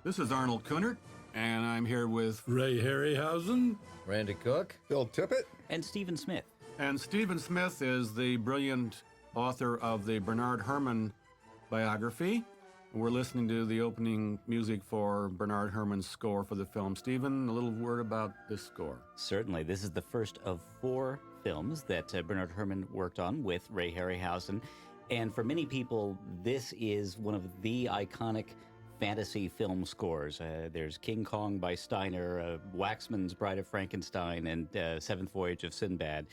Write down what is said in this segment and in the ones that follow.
This is Arnold Kuner, and I'm here with Ray Harryhausen, Randy Cook, Bill Tippet, and Stephen Smith. And Stephen Smith is the brilliant author of the Bernard Herrmann biography. We're listening to the opening music for Bernard Herrmann's score for the film. Stephen, a little word about this score. Certainly. This is the first of 4 films that Bernard Herrmann worked on with Ray Harryhausen. And for many people, this is one of the iconic fantasy film scores. There's King Kong by Steiner, Waxman's Bride of Frankenstein, and 7th Voyage of Sinbad.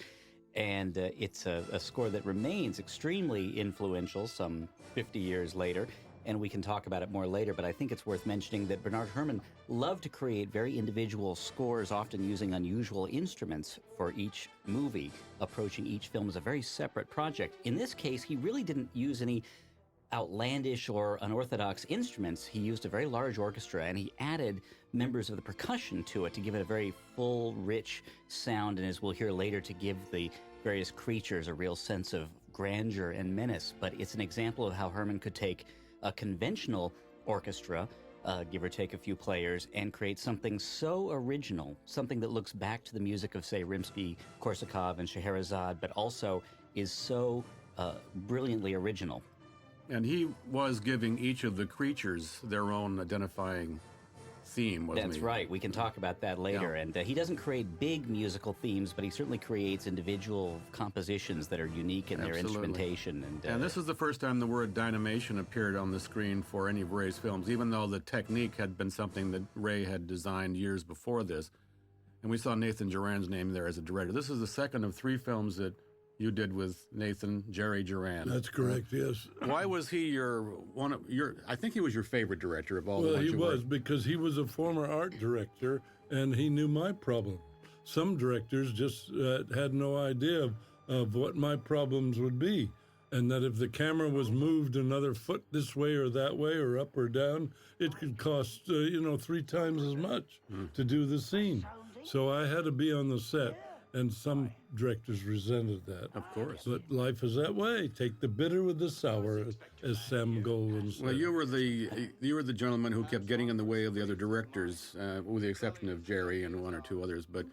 And it's a score that remains extremely influential some 50 years later. And we can talk about it more later, but I think it's worth mentioning that Bernard Herrmann loved to create very individual scores, often using unusual instruments for each movie, approaching each film as a very separate project. In this case, he really didn't use any outlandish or unorthodox instruments. He used a very large orchestra, and he added members of the percussion to it to give it a very full, rich sound, and as we'll hear later, to give the various creatures a real sense of grandeur and menace. But it's an example of how Herrmann could take a conventional orchestra, give or take a few players, and create something so original, something that looks back to the music of, say, Rimsky-Korsakov and Scheherazade, but also is so brilliantly original. And he was giving each of the creatures their own identifying theme, wasn't he? That's right. We can talk about that later. Yeah. And he doesn't create big musical themes, but he certainly creates individual compositions that are unique in their instrumentation. And this is the first time the word dynamation appeared on the screen for any of Ray's films, even though the technique had been something that Ray had designed years before this. And we saw Nathan Duran's name there as a director. This is the second of 3 films that you did with Nathan, Jerry Duran. That's correct, yes. Why was he I think he was your favorite director of all the ones you Well, he was, worked. because he was a former art director, and he knew my problem. Some directors just had no idea of what my problems would be, and that if the camera was moved another foot this way or that way or up or down, it could cost, 3 times as much to do the scene. So I had to be on the set. And some directors resented that. Of course. But life is that way. Take the bitter with the sour, as Sam Goldwyn said. Well, you were the gentleman who kept getting in the way of the other directors, with the exception of Jerry and 1 or 2 others. But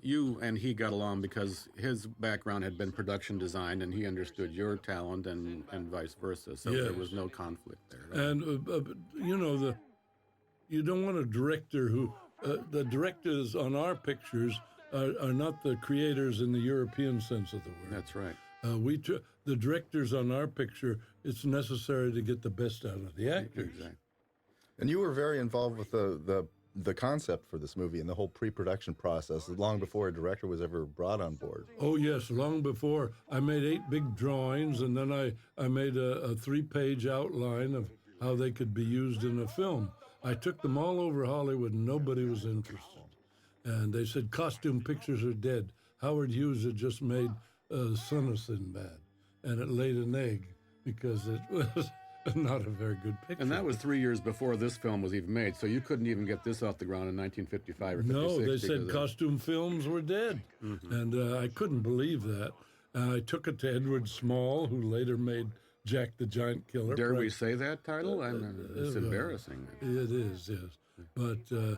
you and he got along because his background had been production design, and he understood your talent, and vice versa. So Yes. there was no conflict there. And, you don't want a director who, the directors on our pictures are not the creators in the European sense of the word. That's right. The directors on our picture, it's necessary to get the best out of the actors. Exactly. and you were very involved with the concept for this movie and the whole pre-production process long before a director was ever brought on board. Oh, yes, long before. I made 8 big drawings, and then I made a 3-page outline of how they could be used in a film. I took them all over Hollywood, and nobody was interested. And they said, costume pictures are dead. Howard Hughes had just made Son of Sinbad, and it laid an egg because it was not a very good picture. And that was 3 years before this film was even made, so you couldn't even get this off the ground in 1955 or 56. No, they said because costume films were dead. Mm-hmm. And I couldn't believe that. I took it to Edward Small, who later made Jack the Giant Killer. Dare we say that title? It's embarrassing. It is, yes. But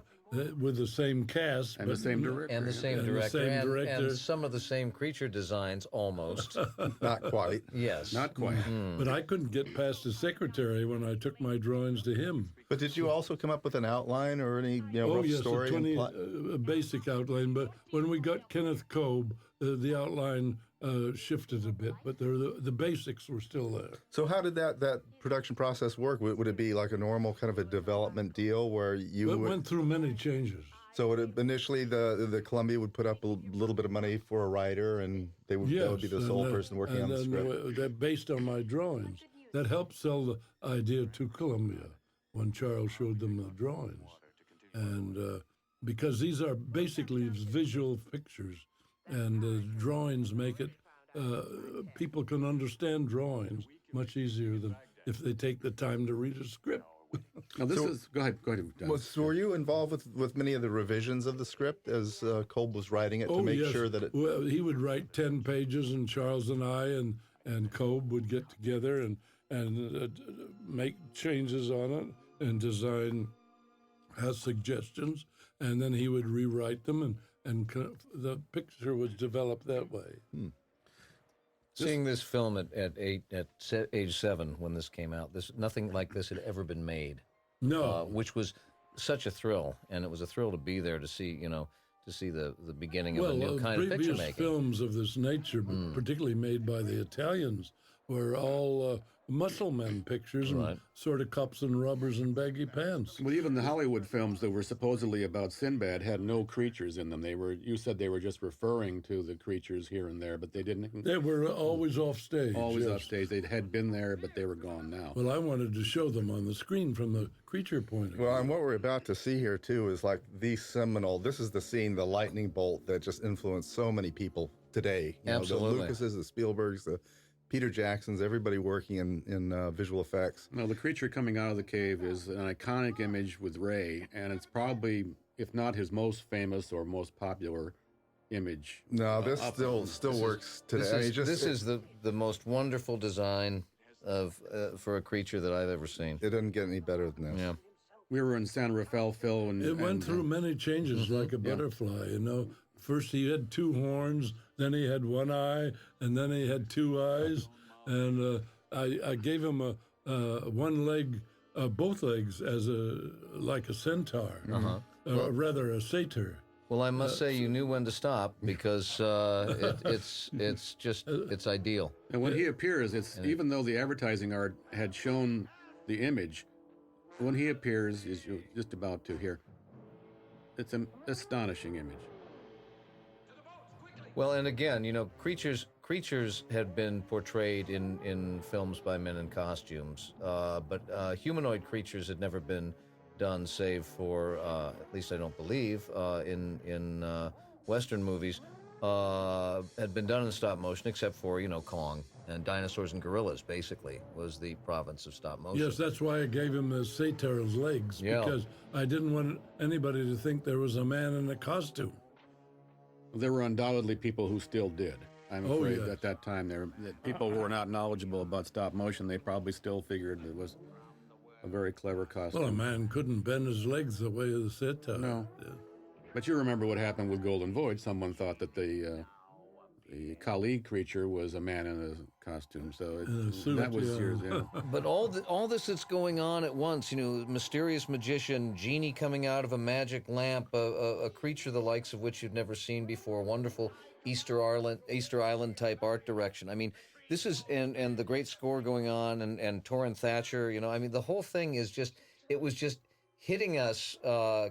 with the same cast. And the same director. and the same And the director, same director. and some of the same creature designs, almost. Not quite. Yes. Not quite. But I couldn't get past the secretary when I took my drawings to him. But did you also come up with an outline or any rough story? A basic outline. But when we got Kenneth Kobe, the outline shifted a bit, but the basics were still there. So how did that production process work? Would it be like a normal kind of a development deal where you It went through many changes. So initially the Columbia would put up a little bit of money for a writer, and that would be the sole person working on the script? That based on my drawings. That helped sell the idea to Columbia when Charles showed them the drawings. And because these are basically visual pictures, and the drawings make it, people can understand drawings much easier than if they take the time to read a script. Now go ahead. Don. So were you involved with many of the revisions of the script as Kolb was writing it to make sure that it... Well, he would write 10 pages, and Charles and I and Kolb would get together and make changes on it and design has suggestions, and then he would rewrite them, and the picture was developed that way. Seeing this film at age 7 when this came out, nothing like this had ever been made. No. Which was such a thrill, and it was a thrill to be there to see, the beginning of a new kind of picture previous making. films of this nature, particularly made by the Italians, were all muscle men pictures and sort of cups and rubbers and baggy pants. Well, even the Hollywood films that were supposedly about Sinbad had no creatures in them. You said they were just referring to the creatures here and there, but they didn't. They were always off stage. Always off stage. They had been there, but they were gone now. Well, I wanted to show them on the screen from the creature point of view. Well, and what we're about to see here, too, is like the seminal, this is the scene, the lightning bolt that just influenced so many people today. Absolutely. The Lucases, the Spielbergs, the Peter Jacksons, everybody working in visual effects. No, the creature coming out of the cave is an iconic image with Ray, and it's probably, if not his most famous or most popular image. No, this still works today. This is the most wonderful design for a creature that I've ever seen. It doesn't get any better than this. Yeah. We were in San Rafael, Phil, and It went through many changes like a butterfly, First he had 2 horns, then he had 1 eye, and then he had 2 eyes. And I gave him one leg, both legs, as like a centaur, rather a satyr. Well, I must say you knew when to stop because it's ideal. And when he appears, even though the advertising art had shown the image, when he appears, as you're just about to hear, it's an astonishing image. Well, and again, creatures had been portrayed in films by men in costumes, but humanoid creatures had never been done, save for, at least I don't believe, in Western movies, had been done in stop motion, except for, Kong. And dinosaurs and gorillas, basically, was the province of stop motion. Yes, that's why I gave him the satyr's legs, because I didn't want anybody to think there was a man in a costume. There were undoubtedly people who still did. I'm afraid at that time that people who were not knowledgeable about stop motion, they probably still figured it was a very clever costume. Well, a man couldn't bend his legs the way of the satyr. No. Yeah. But you remember what happened with Golden Voyage. Someone thought that the Kali creature was a man in a costume. So that was years ago. But all this that's going on at once, mysterious magician, genie coming out of a magic lamp, a creature the likes of which you've never seen before, wonderful Easter Island type art direction. I mean, this is, and the great score going on, and Torrin Thatcher, the whole thing is it was just hitting us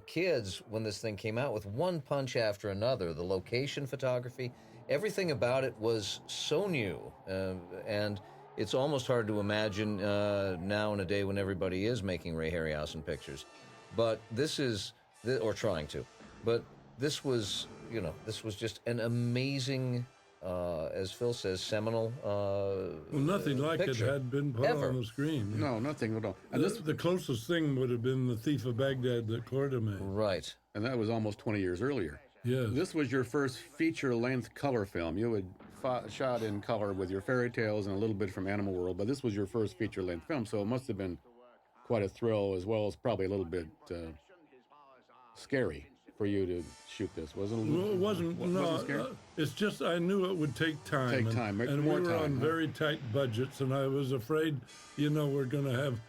kids when this thing came out with one punch after another. The location photography, everything about it was so new, and it's almost hard to imagine now in a day when everybody is making Ray Harryhausen pictures. But or trying to. But this was just an amazing, as Phil says, seminal nothing like picture. it had been put Ever. on the screen. No, nothing at all. And The closest thing would have been The Thief of Baghdad that Korda made. Right. and that was almost 20 years earlier. Yes. This was your first feature-length color film. You had shot in color with your fairy tales and a little bit from Animal World, but this was your first feature-length film, so it must have been quite a thrill, as well as probably a little bit scary for you to shoot this. Wasn't it? Well, it wasn't. Wasn't scary? It's just I knew it would take time. And more we were time, on huh? very tight budgets, and I was afraid, we're going to have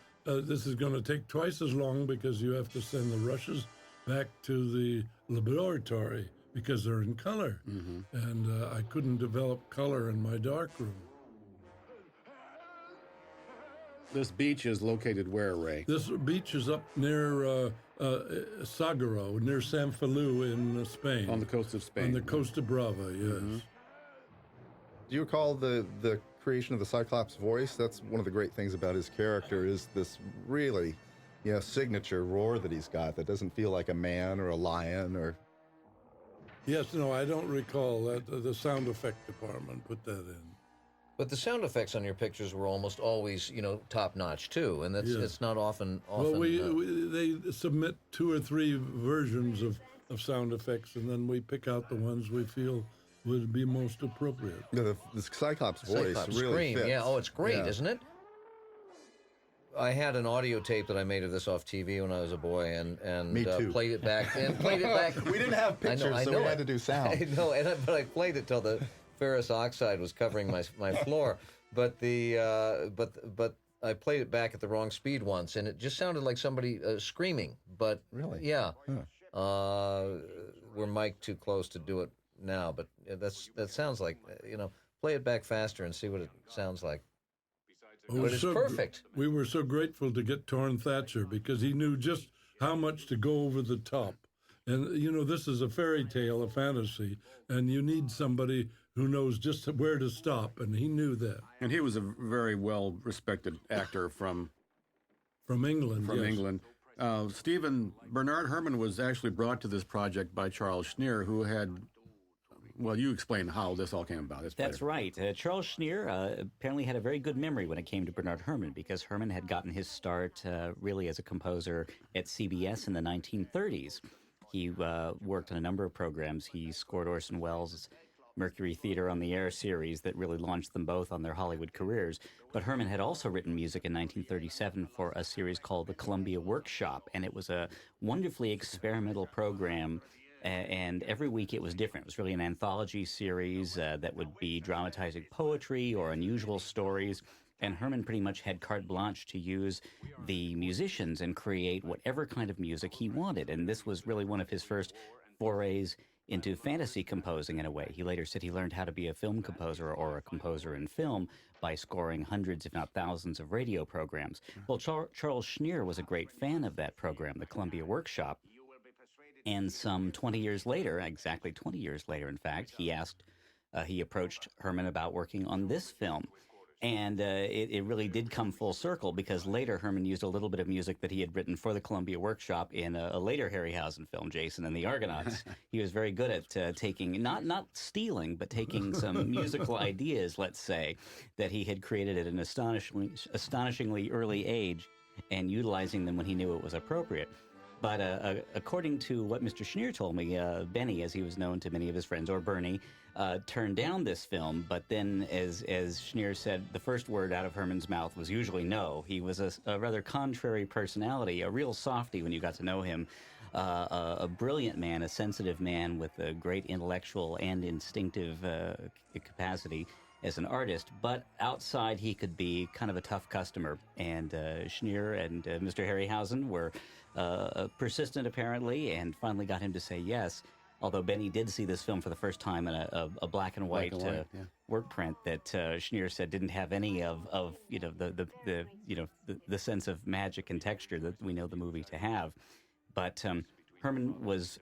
this is going to take twice as long because you have to send the rushes back to the laboratory because they're in color, and I couldn't develop color in my darkroom. This beach is located where, Ray? This beach is up near Sagaro, near San Feliu in Spain. On the coast of Spain. On the coast of Brava, yes. Do you recall the creation of the Cyclops voice? That's one of the great things about his character is this really, signature roar that he's got that doesn't feel like a man or a lion or... Yes, no, I don't recall that. The sound effect department put that in. But the sound effects on your pictures were almost always, top notch too, and it's not often. Well, they submit 2 or 3 versions of sound effects, and then we pick out the ones we feel would be most appropriate. The Cyclops voice Cyclops really scream. fits. Yeah. Oh, it's great, Yeah. isn't it? I had an audio tape that I made of this off TV when I was a boy, and Me too. played it back. And played it back. We didn't have pictures, so we had to do sound. I know, but I played it till the ferrous oxide was covering my floor. But but I played it back at the wrong speed once, and it just sounded like somebody screaming. But Really? yeah, we're mic'd too close to do it now. But that sounds like play it back faster and see what it sounds like. But it's perfect. We were so grateful to get Torrin Thatcher because he knew just how much to go over the top. And, this is a fairy tale, a fantasy, and you need somebody who knows just where to stop, and he knew that. And he was a very well-respected actor from England. From yes. England. Stephen, Bernard Herrmann was actually brought to this project by Charles Schneer, who had, well, you explain how this all came about. That's right. Charles Schneer apparently had a very good memory when it came to Bernard Herrmann, because Herrmann had gotten his start really as a composer at CBS in the 1930s. He worked on a number of programs. He scored Orson Welles' Mercury Theater on the Air series that really launched them both on their Hollywood careers. But Herrmann had also written music in 1937 for a series called the Columbia Workshop, and it was a wonderfully experimental program. And every week it was different. It was really an anthology series that would be dramatizing poetry or unusual stories. And Herrmann pretty much had carte blanche to use the musicians and create whatever kind of music he wanted. And this was really one of his first forays into fantasy composing in a way. He later said he learned how to be a film composer or a composer in film by scoring hundreds, if not thousands, of radio programs. Well, Charles Schneer was a great fan of that program, the Columbia Workshop. And some 20 years later, exactly 20 years later, in fact, he approached Herrmann about working on this film. And it really did come full circle, because later Herrmann used a little bit of music that he had written for the Columbia Workshop in a later Harryhausen film, Jason and the Argonauts. He was very good at taking, not stealing, but taking some musical ideas, let's say, that he had created at an astonishingly early age and utilizing them when he knew it was appropriate. But according to what Mr. Schneer told me, Benny, as he was known to many of his friends, or Bernie, turned down this film. But then, as Schneer said, the first word out of Herrmann's mouth was usually no. He was a rather contrary personality, a real softy when you got to know him, a brilliant man, a sensitive man with a great intellectual and instinctive capacity as an artist, but outside he could be kind of a tough customer. And Schneer and Mr. Harryhausen were persistent, apparently, and finally got him to say yes. Although Benny did see this film for the first time in a black and white, work print that Schneer said didn't have any of the sense of magic and texture that we know the movie to have. But Herrmann was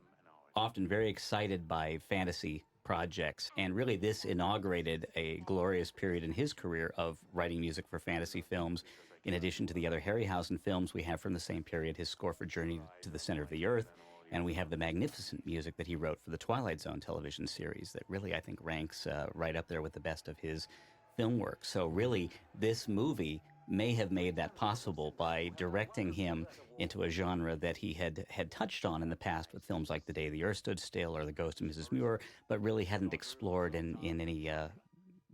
often very excited by fantasy projects, and really this inaugurated a glorious period in his career of writing music for fantasy films. In addition to the other Harryhausen films we have from the same period, his score for Journey to the Center of the Earth, and we have the magnificent music that he wrote for the Twilight Zone television series that really, I think, ranks right up there with the best of his film work. So really, this movie may have made that possible by directing him into a genre that he had touched on in the past with films like The Day the Earth Stood Still or The Ghost of Mrs. Muir, but really hadn't explored in any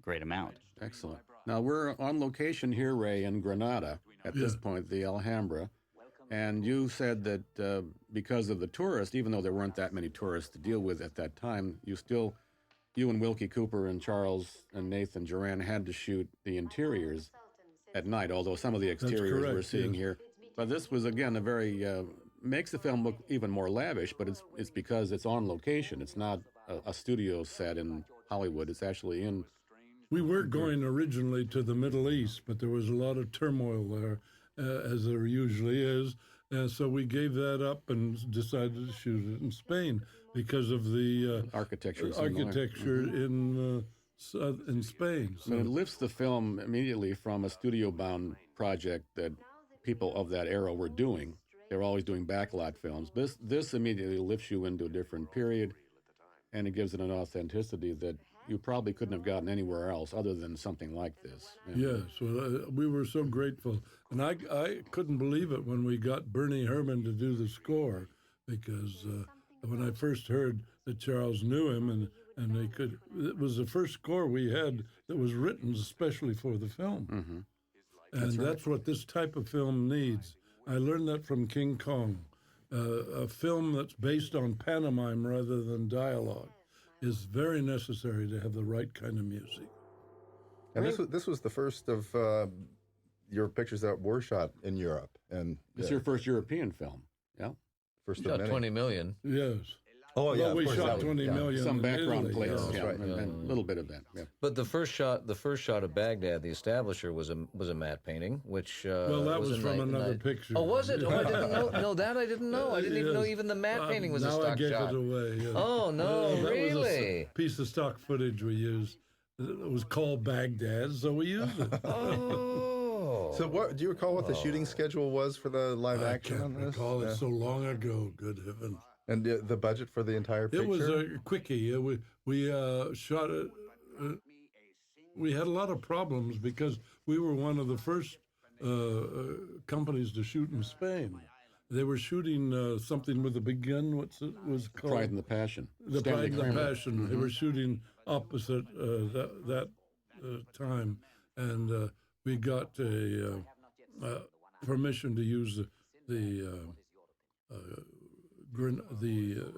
great amount. Excellent. Now, we're on location here, Ray, in Granada, at this point, the Alhambra. And you said that because of the tourists, even though there weren't that many tourists to deal with at that time, you and Wilkie Cooper and Charles and Nathan Duran had to shoot the interiors at night, although some of the exteriors we're seeing here. But this was, again, a very, makes the film look even more lavish, but it's because it's on location. It's not a studio set in Hollywood. It's actually in... We were going originally to the Middle East, but there was a lot of turmoil there, as there usually is. And so we gave that up and decided to shoot it in Spain because of the architecture in Spain. So. But it lifts the film immediately from a studio-bound project that people of that era were doing. They were always doing backlot films. This immediately lifts you into a different period, and it gives it an authenticity that you probably couldn't have gotten anywhere else other than something like this. Yes, well, we were so grateful. And I couldn't believe it when we got Bernie Herrmann to do the score, because when I first heard that Charles knew him and they could, it was the first score we had that was written especially for the film. Mm-hmm. And that's what this type of film needs. I learned that from King Kong. A film that's based on pantomime rather than dialogue is very necessary to have the right kind of music. And this was the first of your pictures that were shot in Europe. And It's your first European film. Yeah. first Shot of many. 20 million. Yes. Oh, yeah. Well, of we course, shot that would- 20 million Some in background Italy. plates, that's yeah, right. and a little bit of that. Yeah. But the first shot of Baghdad, the Establisher, was a matte painting, which Well, that was a from night- another night- picture. Oh, was it? Oh, I didn't know. No, that I didn't know. I didn't even know Yes. even the matte painting was a now stock I gave shot. it away. Yes. Oh no, that was really? a piece of stock footage we used. It was called Baghdad, so we used it. Oh. So what do you recall what the shooting schedule was for the live I action on can't this? recall it so long ago. Good heavens! And the budget for the entire picture? It was a quickie. We shot it. We had a lot of problems because we were one of the first companies to shoot in Spain. They were shooting something with a big gun. What's it was called? Pride and the Passion. The Stanley Pride and the Kramer. Passion. They were shooting opposite that time, and we got a permission to use the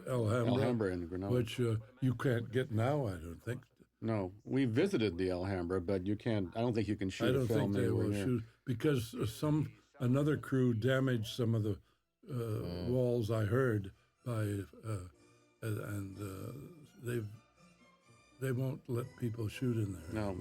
Alhambra, Alhambra in Granada. which you can't get now. I don't think. No, we visited the Alhambra, but you can't. I don't think you can shoot I a don't film think they anywhere will near. shoot because another crew damaged some of the walls. I heard and they won't let people shoot in there. No,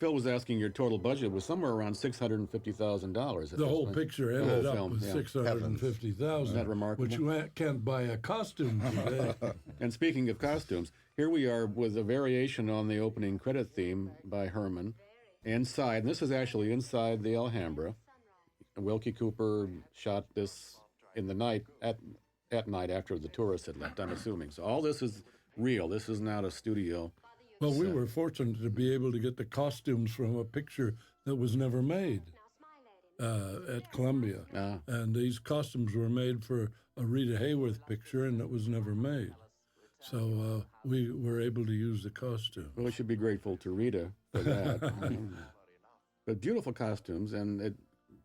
Phil was asking your total budget was somewhere around $650,000. The whole picture ended up film, with yeah. $650,000. Isn't that remarkable? Which you can't buy a costume today. And speaking of costumes, here we are with a variation on the opening credit theme by Herman. Inside, and this is actually inside the Alhambra. Wilkie Cooper shot this in the night, at night after the tourists had left, I'm assuming. So all this is real. This is not a studio. Well, we were fortunate to be able to get the costumes from a picture that was never made at Columbia. And these costumes were made for a Rita Hayworth picture, and it was never made. So we were able to use the costume. Well, we should be grateful to Rita for that. But beautiful costumes, and it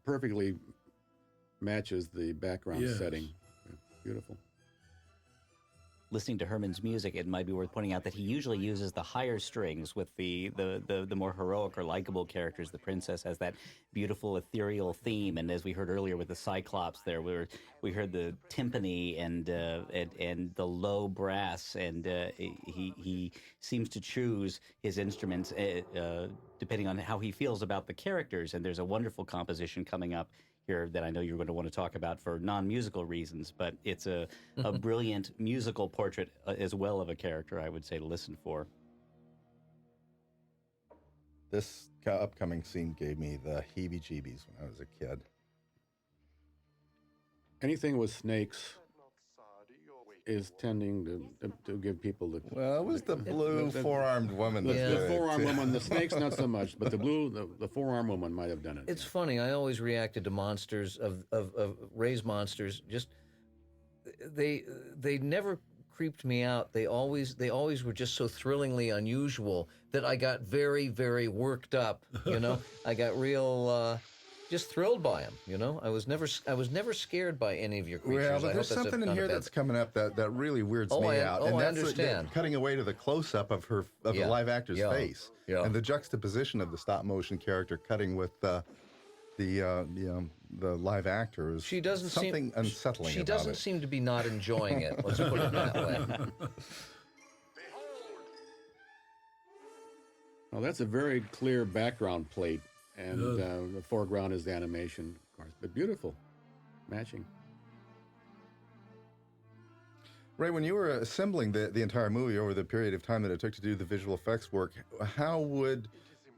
perfectly matches the background Yes. setting. Beautiful. Listening to Herman's music, it might be worth pointing out that he usually uses the higher strings with the more heroic or likable characters. The princess has that beautiful ethereal theme, and as we heard earlier with the Cyclops, there we heard the timpani and the low brass, and he seems to choose his instruments depending on how he feels about the characters. And there's a wonderful composition coming up here that I know you're going to want to talk about for non-musical reasons, but it's a brilliant musical portrait as well of a character, I would say, to listen for. This upcoming scene gave me the heebie-jeebies when I was a kid. Anything with snakes is tending to give people the... Well, it was the blue four-armed woman. that The did it. four-arm woman, the snakes not so much, but the four-arm woman might have done it. It's funny. I always reacted to monsters of Ray's monsters. Just they never creeped me out. They always were just so thrillingly unusual that I got very, very worked up. You know, I got real just thrilled by them. You know, I was never scared by any of your creatures. Well, I but hope there's that's something in not a here bad- that's coming up that really weirds Oh, me I- out. oh, and I that's understand. Cutting away to the close-up of the Yeah. live actor's Yeah. face. Yeah. And the juxtaposition of the stop-motion character cutting with the live actor is She doesn't something seem unsettling She about doesn't it. seem to be not enjoying it. Let's put it that way. Well, that's a very clear background plate, and the foreground is the animation, of course, but beautiful, matching. Ray, when you were assembling the entire movie over the period of time that it took to do the visual effects work, how would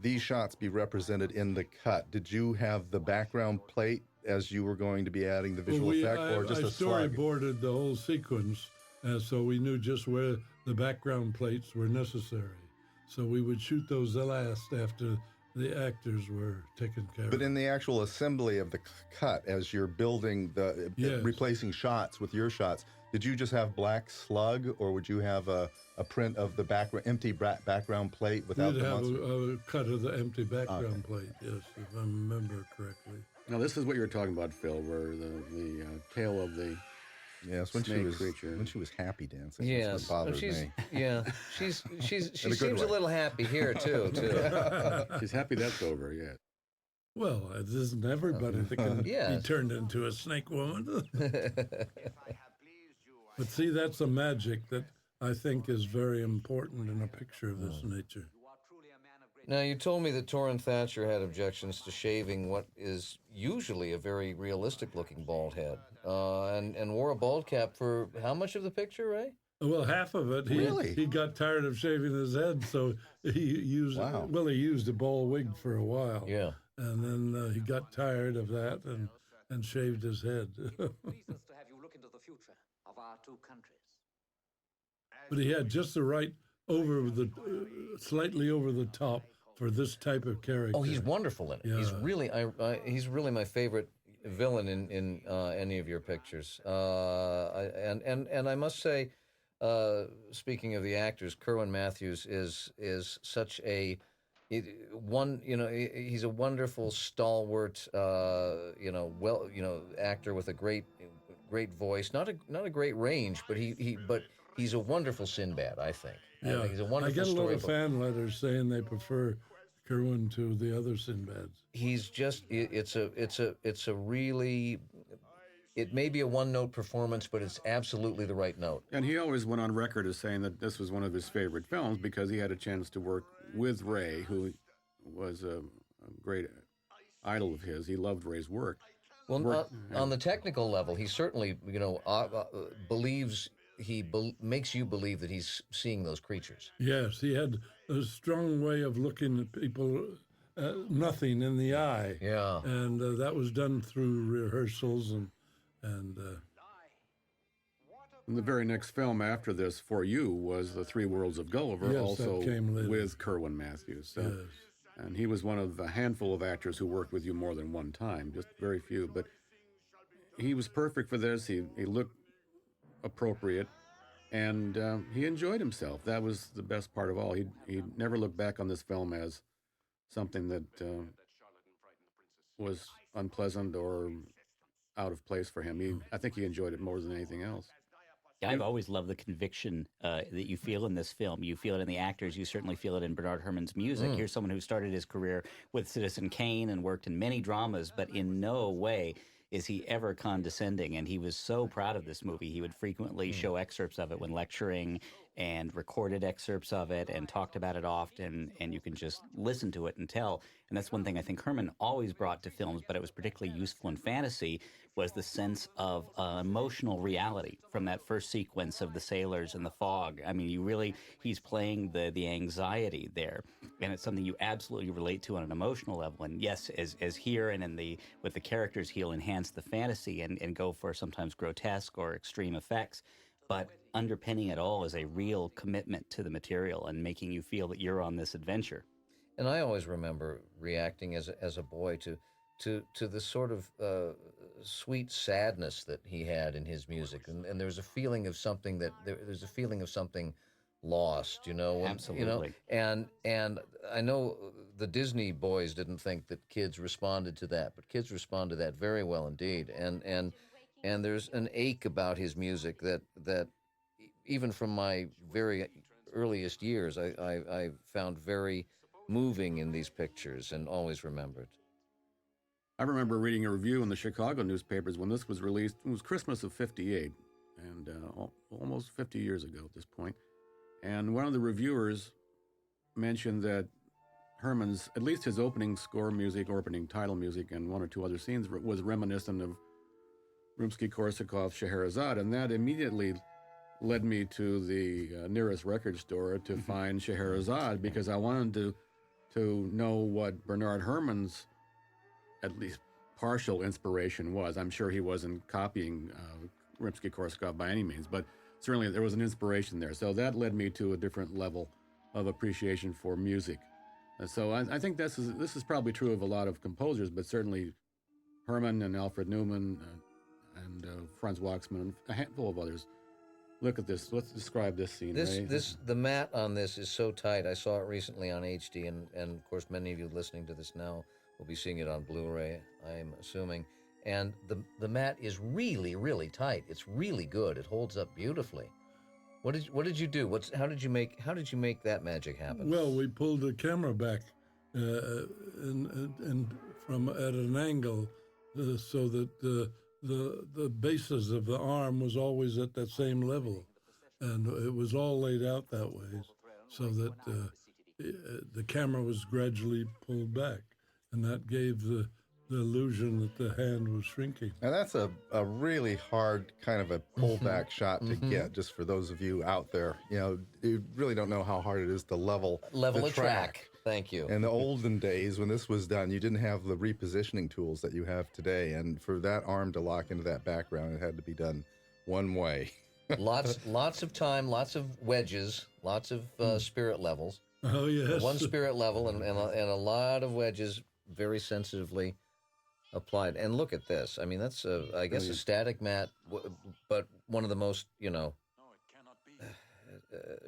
these shots be represented in the cut? Did you have the background plate as you were going to be adding the visual effect, or just I a slug? storyboarded the whole sequence, so we knew just where the background plates were necessary. So we would shoot those last after the actors were taken care But of. in the actual assembly of the cut, as you're building Yes. replacing shots with your shots, Did you just have black slug, or would you have a print of the empty background plate without You'd the have monster? a cut of the empty background plate, yes, if I remember correctly. Now, this is what you were talking about, Phil, where the tail of the Yes, when snake she was creature. when she was happy dancing. Yes, That's what bothered she's me. yeah, she In a good seems a way. little happy here too. She's happy that's over, yeah. Well, it isn't everybody that can be Yes. turned into a snake woman. But see, that's a magic that I think is very important in a picture of this nature. Now, you told me that Torrin Thatcher had objections to shaving what is usually a very realistic-looking bald head, and wore a bald cap for how much of the picture, Ray? Well, half of it, Really? he got tired of shaving his head, so he used Wow. he used a bald wig for a while. Yeah. And then he got tired of that and shaved his head. Reasons to have you look into the future of our two countries. But he had just the right slightly over the top for this type of character. Oh, he's wonderful in it. He's Yeah. really, he's really my favorite villain in any of your pictures. And I must say, speaking of the actors, Kerwin Matthews is such a he's a wonderful stalwart, actor with a great voice. Not a great range, but he's a wonderful Sinbad, I think. I Yeah, think he's a I wonderful get a lot of storybook. fan letters saying they prefer Kerwin to the other Sinbads. He's just it's a really, it may be a one-note performance, but it's absolutely the right note. And he always went on record as saying that this was one of his favorite films because he had a chance to work with Ray, who was a great idol of his. He loved Ray's work. Well, on the technical level, he certainly believes makes you believe that he's seeing those creatures. Yes, he had a strong way of looking at people, nothing in the eye. Yeah. And that was done through rehearsals and And the very next film after this for you was The Three Worlds of Gulliver, Yes, also that came later. with Kerwin Matthews. So, yes. and he was one of a handful of actors who worked with you more than one time, just very few. But he was perfect for this. He looked appropriate, and he enjoyed himself. That was the best part of all. He never looked back on this film as something that was unpleasant or out of place for him. I think he enjoyed it more than anything else. Yeah, I've always loved the conviction that you feel in this film. You feel it in the actors. You certainly feel it in Bernard Herrmann's music. Here's someone who started his career with Citizen Kane and worked in many dramas, but in no way is he ever condescending. And he was so proud of this movie. He would frequently show excerpts of it when lecturing and recorded excerpts of it and talked about it often. And you can just listen to it and tell. And that's one thing I think Herrmann always brought to films, but it was particularly useful in fantasy, was the sense of emotional reality from that first sequence of the sailors in the fog. I mean, he's playing the anxiety there, and it's something you absolutely relate to on an emotional level. And yes, as here and with the characters, he'll enhance the fantasy and go for sometimes grotesque or extreme effects, but underpinning it all is a real commitment to the material and making you feel that you're on this adventure. And I always remember reacting as a boy to the sort of sweet sadness that he had in his music, and there's a feeling of something there's a feeling of something lost, Absolutely. and I know the Disney boys didn't think that kids responded to that, but kids respond to that very well indeed, and there's an ache about his music that even from my very earliest years I found very moving in these pictures and always remembered. I remember reading a review in the Chicago newspapers when this was released. It was Christmas of '58, and almost 50 years ago at this point. And one of the reviewers mentioned that Herrmann's, at least his opening score music, opening title music, and one or two other scenes was reminiscent of Rimsky-Korsakov's Scheherazade, and that immediately led me to the nearest record store to find Scheherazade, because I wanted to know what Bernard Herrmann's at least partial inspiration was. I'm sure he wasn't copying Rimsky-Korsakov by any means, but certainly there was an inspiration there. So that led me to a different level of appreciation for music. So I think this is probably true of a lot of composers, but certainly Herrmann and Alfred Newman and Franz Waxman and a handful of others Look at this. Let's describe this scene. This Ray. the mat on this is so tight. I saw it recently on HD, and of course many of you listening to this now will be seeing it on Blu-ray, I'm assuming. And the mat is really, really tight. It's really good. It holds up beautifully. What did you do? How did you make that magic happen? Well, we pulled the camera back and from at an angle so that the bases of the arm was always at that same level, and it was all laid out that way, so that the camera was gradually pulled back, and that gave the illusion that the hand was shrinking. And that's a really hard kind of a pullback shot to get, just for those of you out there. You really don't know how hard it is to level a the track. Thank you. In the olden days, when this was done, you didn't have the repositioning tools that you have today. And for that arm to lock into that background, it had to be done one way. lots of time, lots of wedges, lots of spirit levels. Oh, yes. One spirit level and a lot of wedges very sensitively applied. And look at this. I mean, that's, I guess, a static mat, but one of the most,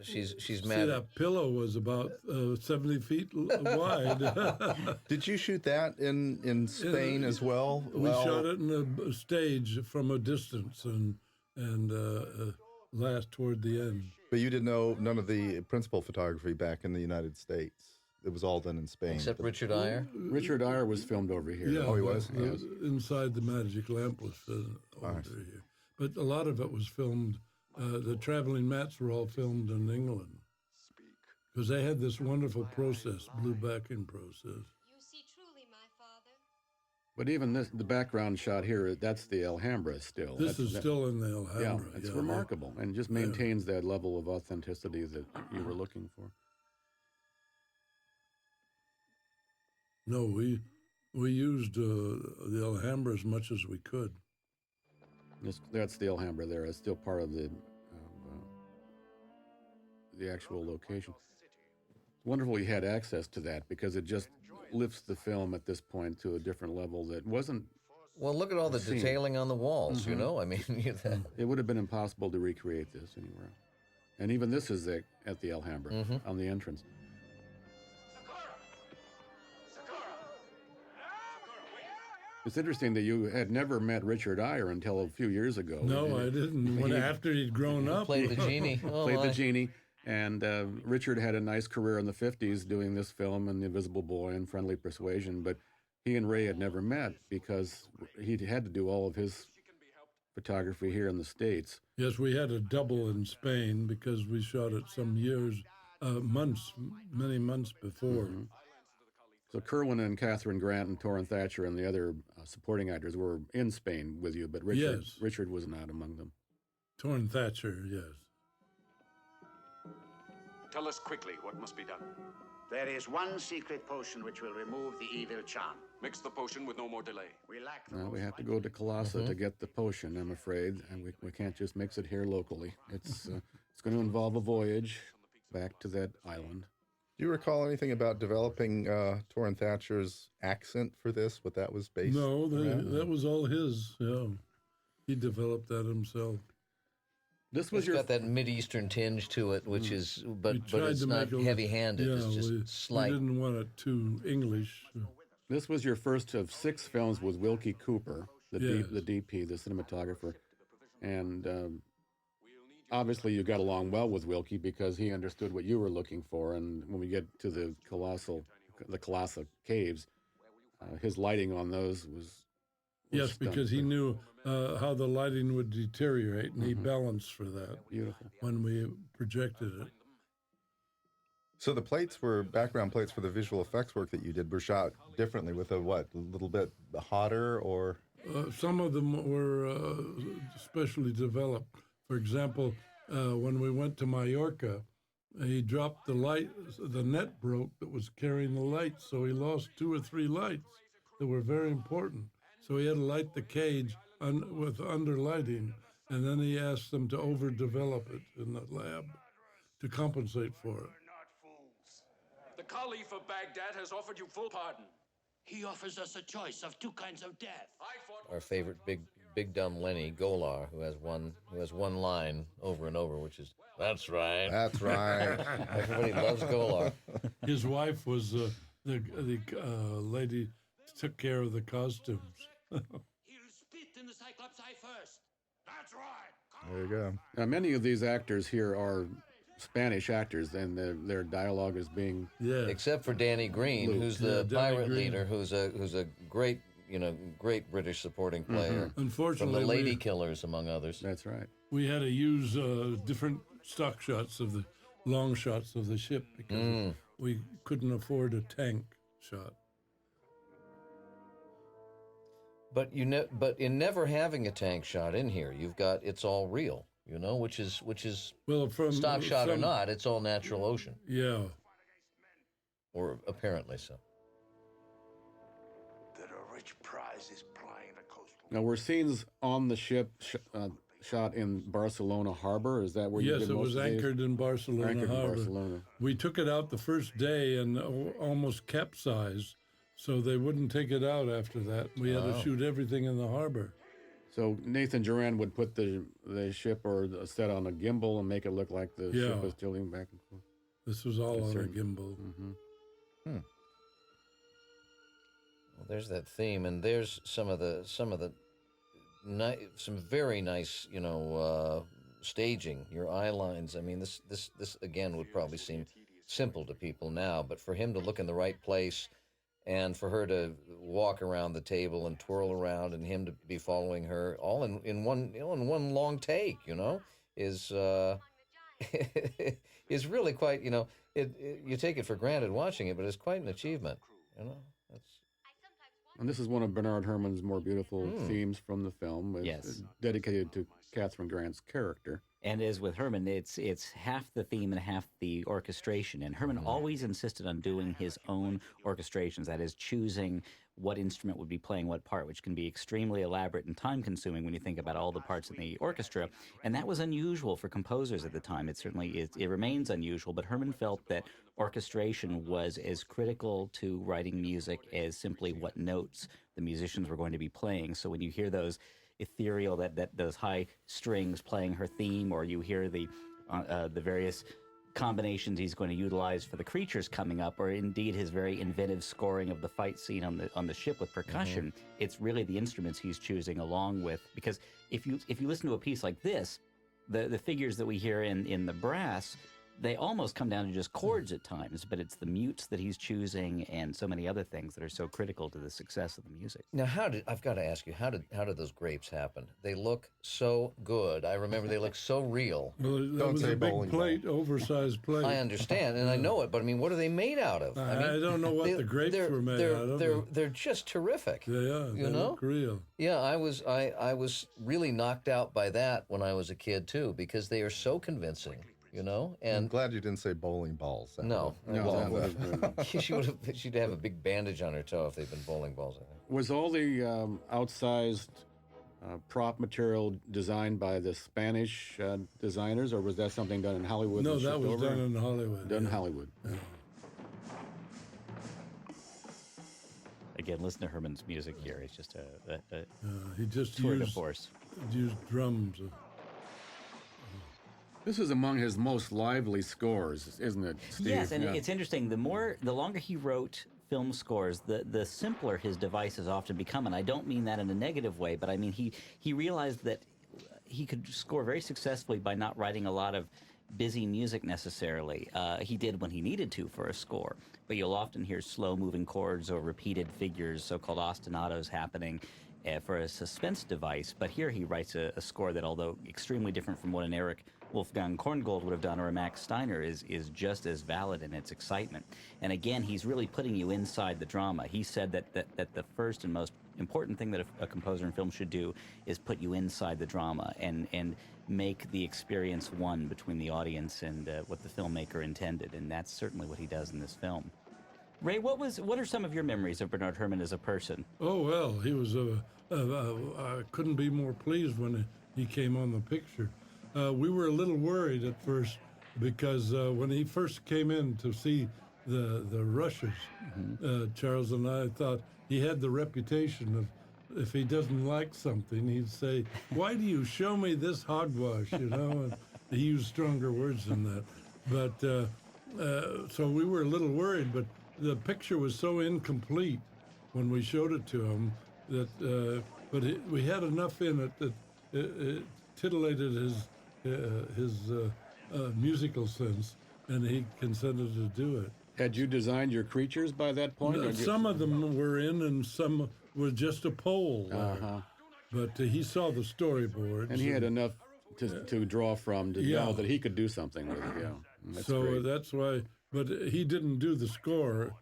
she's mad. See, that pillow was about 70 feet wide. Did you shoot that in Spain as well? We shot it in a stage from a distance and last toward the end. But you didn't know none of the principal photography back in the United States. It was all done in Spain. Except Richard Eyre? Richard Eyre was filmed over here. Yeah, he was? Yes. Inside the Magic Lamp was over here. But a lot of it was filmed. The traveling mats were all filmed in England because they had this wonderful process, blue backing process. You see truly, my father. But even the background shot here, that's the Alhambra still. This is still in the Alhambra. Yeah, it's remarkable and just maintains that level of authenticity that you were looking for. No, we used the Alhambra as much as we could. That's the Alhambra there. It's still part of the actual location. It's wonderful you had access to that because it just lifts the film at this point to a different level that wasn't. Well, look at all the detailing on the walls, I mean. It would have been impossible to recreate this anywhere. And even this is at the Alhambra on the entrance. It's interesting that you had never met Richard Eyre until a few years ago. No, I didn't. After he'd grown up. Played the genie. Played the genie. And Richard had a nice career in the 50s doing this film and The Invisible Boy and Friendly Persuasion, but he and Ray had never met because he had to do all of his photography here in the States. Yes, we had a double in Spain because we shot it some years, many months before. So Kerwin and Catherine Grant and Torrin Thatcher and the other supporting actors were in Spain with you, but Richard was not among them. Torrin Thatcher, yes. Tell us quickly what must be done. There is one secret potion which will remove the evil charm. Mix the potion with no more delay. We lack the Well, we have to go to Colossa to get the potion, I'm afraid, and we can't just mix it here locally. It's going to involve a voyage back to that island. Do you recall anything about developing Torrin Thatcher's accent for this, what that was based No, around? that was all his, yeah. He developed that himself. This was It's got that Mideastern tinge to it, which is, but it's not heavy-handed. Yeah, it's just slight. We didn't want it too English. This was your first of 6 films with Wilkie Cooper, the DP, the cinematographer. And obviously you got along well with Wilkie because he understood what you were looking for. And when we get to the Colossa Caves, his lighting on those was Yes, because he knew how the lighting would deteriorate, and he balanced for that. Beautiful. When we projected it. So the background plates for the visual effects work that you did were shot differently with a little bit hotter or? Some of them were specially developed. For example, when we went to Mallorca, he dropped the light, the net broke that was carrying the lights, so he lost 2 or 3 lights that were very important. So he had to light the cage with under lighting, and then he asked them to overdevelop it in the lab to compensate for it. The Caliph of Baghdad has offered you full pardon. He offers us a choice of 2 kinds of death. Our favorite big Big Dumb Lenny Golar, who has one line over and over, which is "That's right." That's right. Everybody loves Golar. His wife was the lady that took care of the costumes. He'll spit in the Cyclops' eye first. That's right. There you go. Now, many of these actors here are Spanish actors, and their dialogue is being Except for Danny Green, Luke. who's the Danny pirate Green. leader, who's a great great British supporting player. From Unfortunately, the Lady Killers, among others. That's right. we had to use different stock shots of the long shots of the ship because we couldn't afford a tank shot. But but in never having a tank shot in here, you've got it's all real, which is Well, from stock shot or not, it's all natural ocean, Yeah. or apparently so. There are rich prizes plying the coastal. Now, were scenes on the ship shot in Barcelona Harbor? Is that where you Yes, did it most was of these? anchored in Barcelona Anchored in Harbor. Barcelona. We took it out the first day and almost capsized, so they wouldn't take it out after that. We had to shoot everything in the harbor. So Nathan Duran would put the ship or the set on a gimbal and make it look like the ship was tilting back and forth. This was all on a Certain- gimbal. Well, there's that theme, and there's some very nice, staging. Your eye lines. I mean, this again would probably seem simple to people now, but for him to look in the right place, and for her to walk around the table and twirl around, and him to be following her, all in one long take, is is really quite. You take it for granted watching it, but it's quite an achievement. That's. And this is one of Bernard Herrmann's more beautiful themes from the film. It's Yes. dedicated to Catherine Grant's character. And as with Herrmann, it's half the theme and half the orchestration. And Herrmann always insisted on doing his own orchestrations, that is, choosing what instrument would be playing what part, which can be extremely elaborate and time-consuming when you think about all the parts in the orchestra. And that was unusual for composers at the time. It certainly is, it remains unusual, but Herrmann felt that orchestration was as critical to writing music as simply what notes the musicians were going to be playing. So when you hear those ethereal, that those high strings playing her theme, or you hear the various combinations he's going to utilize for the creatures coming up, or indeed his very inventive scoring of the fight scene on the ship with percussion, it's really the instruments he's choosing along with, because if you listen to a piece like this, the figures that we hear in the brass, they almost come down to just chords at times, but it's the mutes that he's choosing and so many other things that are so critical to the success of the music. Now, I've got to ask you, how did those grapes happen? They look so good. I remember they look so real. Well, that Don't was say a big bowling plate, oversized plate. I understand, and I know it, but I mean, what are they made out of? I don't know what the grapes were made out of. They're just terrific. They look real. Yeah, I was really knocked out by that when I was a kid too, because they are so convincing. I'm And glad you didn't say bowling balls. no, that would have been. she'd have a big bandage on her toe if they'd been bowling balls. I think. Was all the outsized prop material designed by the Spanish designers, or was that something done in Hollywood? No, and that shipped was over? done in Hollywood. Done in Hollywood. Again, listen to Herrmann's music here. It's just a He just tour de used force. drums. This is among his most lively scores, isn't it, Steve? Yes, and Yeah. it's interesting. The longer he wrote film scores, the simpler his devices often become. And I don't mean that in a negative way, but I mean he realized that he could score very successfully by not writing a lot of busy music necessarily. He did when he needed to for a score, but you'll often hear slow-moving chords or repeated figures, so-called ostinatos, happening for a suspense device. But here he writes a score that, although extremely different from what an Erich Wolfgang Korngold would have done or a Max Steiner, is just as valid in its excitement. And again, he's really putting you inside the drama. He said that the first and most important thing that a composer in film should do is put you inside the drama and make the experience one between the audience and what the filmmaker intended. And that's certainly what he does in this film. Ray, what are some of your memories of Bernard Herrmann as a person? Oh, well, he was I couldn't be more pleased when he came on the picture. We were a little worried at first because when he first came in to see the rushes, Charles and I thought he had the reputation if he doesn't like something, he'd say, "Why do you show me this hogwash?" You know, and he used stronger words than that. But so we were a little worried, but the picture was so incomplete when we showed it to him that, we had enough in it that it titillated his musical sense, and he consented to do it. Had you designed your creatures by that point? Or Some of them were in, and some were just a pole. But he saw the storyboards. And he had enough to draw from to know that he could do something with it. Yeah, that's great. That's why. But he didn't do the score,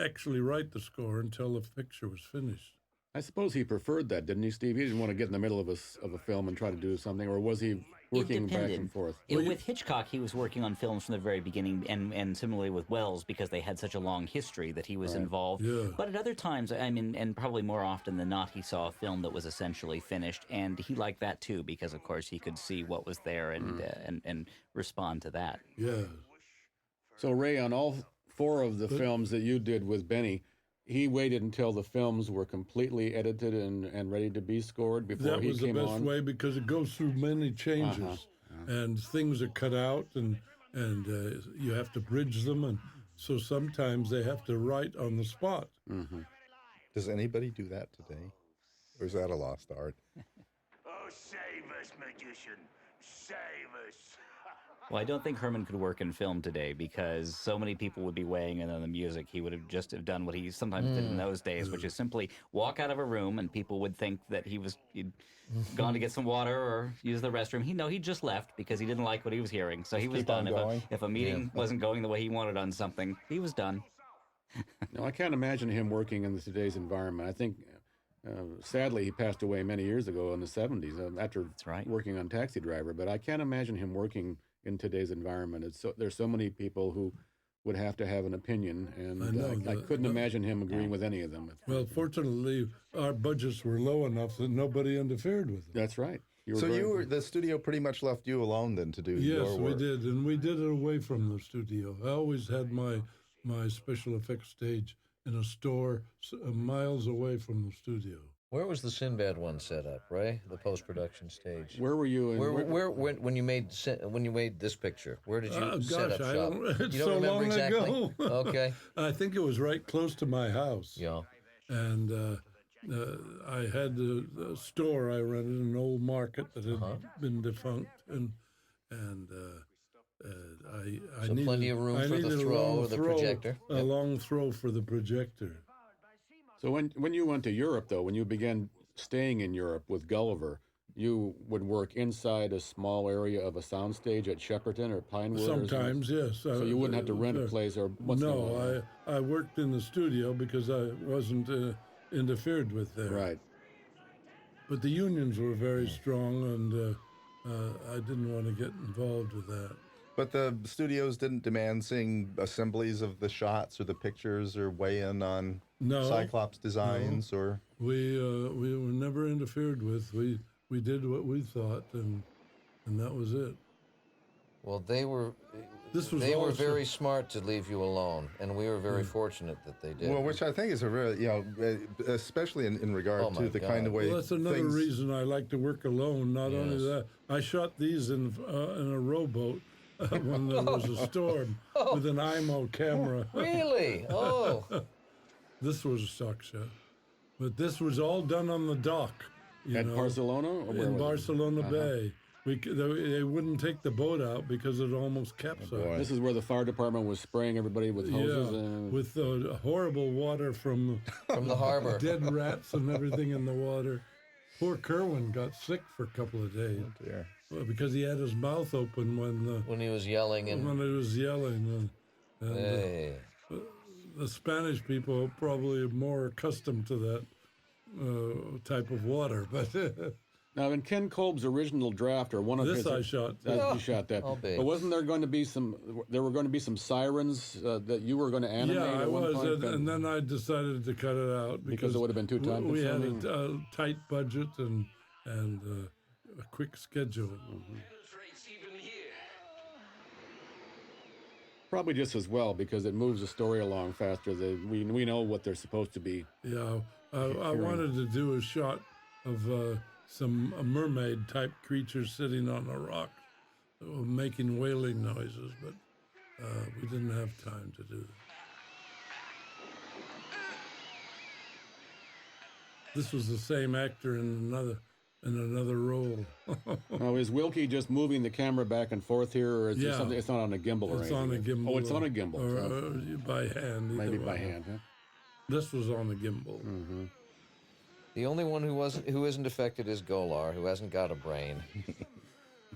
actually write the score until the picture was finished. I suppose he preferred that, didn't he, Steve? He didn't want to get in the middle of a film and try to do something, or was he working back and forth? With Hitchcock, he was working on films from the very beginning, and similarly with Wells, because they had such a long history that he was involved. Yeah. But at other times, I mean, and probably more often than not, he saw a film that was essentially finished, and he liked that too, because of course he could see what was there and respond to that. Yeah. So Ray, on all 4 of the films that you did with Benny, he waited until the films were completely edited and ready to be scored before he came on? That was the best way, because it goes through many changes, and things are cut out, and you have to bridge them, and so sometimes they have to write on the spot. Mm-hmm. Does anybody do that today? Or is that a lost art? Oh, save us, magician. Save us. Well, I don't think Herman could work in film today, because so many people would be weighing in on the music. He would have just done what he sometimes did in those days, which is simply walk out of a room, and people would think that he'd gone to get some water or use the restroom. He just left because he didn't like what he was hearing. So he was done. If a meeting wasn't going the way he wanted on something, he was done. No, I can't imagine him working in today's environment. I think, sadly, he passed away many years ago in the 70s after working on Taxi Driver. But I can't imagine him working in today's environment. There's so many people who would have to have an opinion, and I couldn't imagine him agreeing with any of them. Well, fortunately, our budgets were low enough that nobody interfered with them. That's right. The studio pretty much left you alone then to do your work. Yes, we did, and we did it away from the studio. I always had my special effects stage in a store miles away from the studio. Where was the Sinbad one set up, Ray? The post-production stage. Where were you? When you made this picture? Where did you set up shop? It's You don't so remember long exactly? ago. Okay. I think it was right close to my house. Yeah. And I had a store I rented, an old market that had been defunct, and I needed plenty of room for the throw of the projector. A long throw for the projector. So when you went to Europe, though, when you began staying in Europe with Gulliver, you would work inside a small area of a soundstage at Shepperton or Pinewood? Sometimes, yes. So you wouldn't have to rent a place or once in a while? No, I worked in the studio because I wasn't interfered with there. Right. But the unions were very strong, and I didn't want to get involved with that. But the studios didn't demand seeing assemblies of the shots or the pictures or weigh in on Cyclops designs or. We were never interfered with. We did what we thought, and that was it. Well, they were very smart to leave you alone, and we were very fortunate that they did. Well, which I think is a really, especially in regard to the kind of way. Well, that's another reason I like to work alone. Not only that, I shot these in a rowboat. When there was a storm with an IMO camera. Really? Oh. This was a stock shot. But this was all done on the dock. At Barcelona? Or in Barcelona Bay. They wouldn't take the boat out because it almost capsized. This is where the fire department was spraying everybody with hoses? Yeah, with horrible water from the harbor. Dead rats and everything in the water. Poor Kerwin got sick for a couple of days. Oh, dear. Because he had his mouth open when he was yelling. The Spanish people are probably more accustomed to that type of water. But now, in Ken Kolb's original draft, or one of his, I shot. You shot that. But wasn't there going to be there were going to be some sirens that you were going to animate? Yeah, at one point? And then I decided to cut it out because it would have been too time. We had a tight budget and a quick schedule. Probably just as well, because it moves the story along faster. We know what they're supposed to be. Yeah, I wanted to do a shot of some mermaid-type creatures sitting on a rock, making wailing noises, but we didn't have time to do that. This was the same actor in another role. Now, is Wilkie just moving the camera back and forth here, or is it something? It's not on a gimbal or anything? It's on a gimbal. Oh, it's on a gimbal. Or by hand. Maybe by hand, huh? This was on a gimbal. Mm-hmm. The only one who isn't affected is Golar, who hasn't got a brain.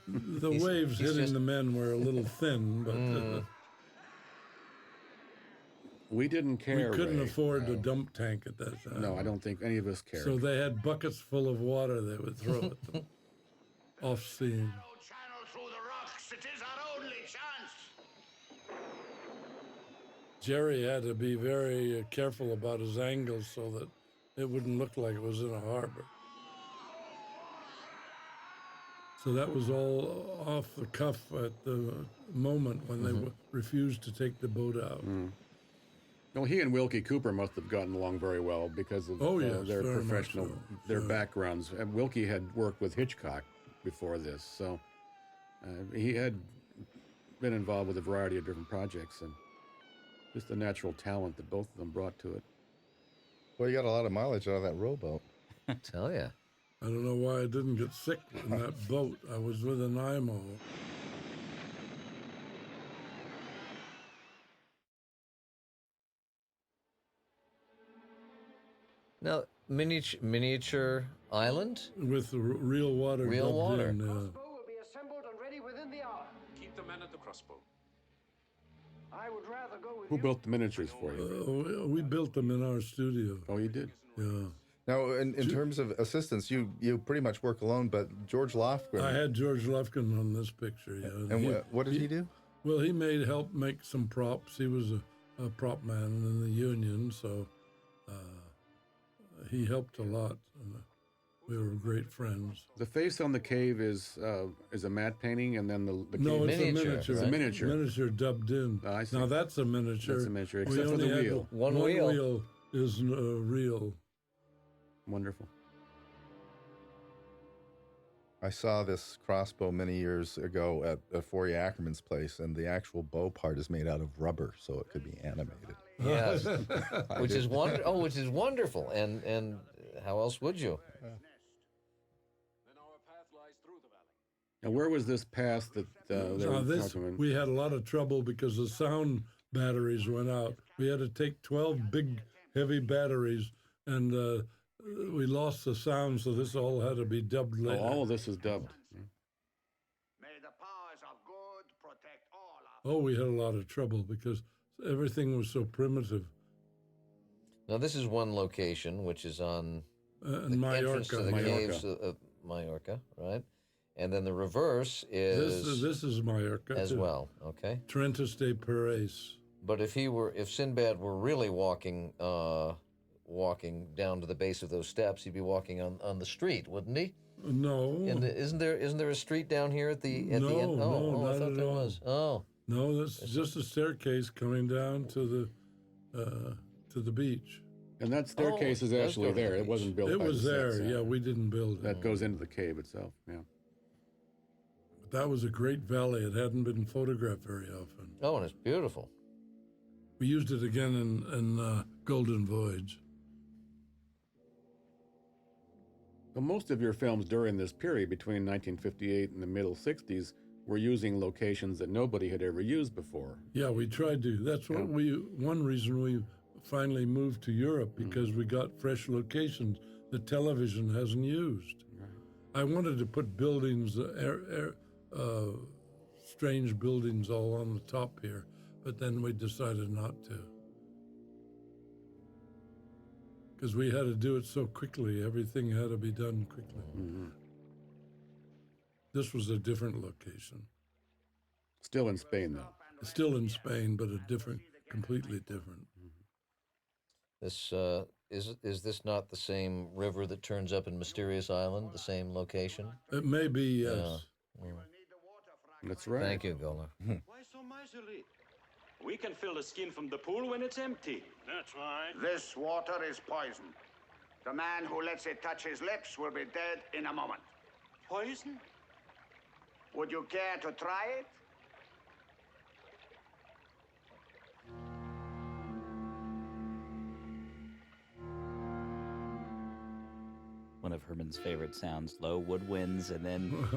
The waves hitting the men were a little thin, but we didn't care. We couldn't Ray. afford a dump tank at that time. No, I don't think any of us cared. So they had buckets full of water they would throw at them off scene. Channel through the rocks. It is our only chance. Jerry had to be very careful about his angles so that it wouldn't look like it was in a harbor. So that was all off the cuff at the moment when they refused to take the boat out. No, he and Wilkie Cooper must have gotten along very well because of their professional, their backgrounds. And Wilkie had worked with Hitchcock before this, so he had been involved with a variety of different projects, and just the natural talent that both of them brought to it. Well, you got a lot of mileage out of that rowboat. Tell ya. I don't know why I didn't get sick in that boat. I was with an IMO. Now, miniature island? With real water. Real water. In, Crossbow will be assembled and ready within the hour. Keep the men at the crossbow. I would rather go with Who you. built the miniatures for you? we built them in our studio. Oh, you did? Yeah. Now, in terms of assistance, you pretty much work alone, but George Lofgren. I had George Lufkin on this picture, yeah. And what did he do? Well, he helped make some props. He was a prop man in the union, so he helped a lot. And we were great friends. The face on the cave is a matte painting, and then the No, cave. it's Miniature, a miniature. right? It's a miniature. Miniature dubbed in. Oh, I see. Now that's a miniature. That's a miniature, We except for only the had wheel. One One wheel. wheel is real. Wonderful. I saw this crossbow many years ago at Forey Ackerman's place, and the actual bow part is made out of rubber, so it could be animated. Yes. which is wonderful. And how else would you? Then our path lies through the valley. Now, where was this pass that they Now were this, talking about? we had a lot of trouble because the sound batteries went out. We had to take 12 big, heavy batteries, and we lost the sound, so this all had to be dubbed Oh, later. all of this is dubbed. May the powers of good protect all our... Oh, we had a lot of trouble because everything was so primitive. Now, this is one location, which is on And the entrance to the Majorca. caves of Majorca, right? And then the reverse is This is Majorca as too. well. Okay. Trentus de Perez. But if Sinbad were really walking down to the base of those steps, he'd be walking on the street, wouldn't he? No. And isn't there a street down here at the end? No, Oh, I not thought at there all. was. Oh, No, that's just a staircase coming down to the beach. And that staircase is it does actually go to the there. It beach. wasn't built It by was the there, set, so yeah. We didn't build it. That goes into the cave itself, yeah. That was a great valley. It hadn't been photographed very often. oh, and it's beautiful. We used it again in Golden Voyage. Well, most of your films during this period, between 1958 and the middle 60s, were using locations that nobody had ever used before. Yeah, we tried to. That's what one reason we finally moved to Europe, because we got fresh locations that television hasn't used. I wanted to put buildings, strange buildings all on the top here, but then we decided not to. Because we had to do it so quickly. Everything had to be done quickly. Mm-hmm. This was a different location. Still in Spain, though. Still in Spain, but completely different. This is this not the same river that turns up in Mysterious Island? The same location? It may be, yes. That's right. Thank you, Gola. Why so miserly? We can fill the skin from the pool when it's empty. That's right. This water is poison. The man who lets it touch his lips will be dead in a moment. Poison? Would you care to try it? One of Herman's favorite sounds, low woodwinds and then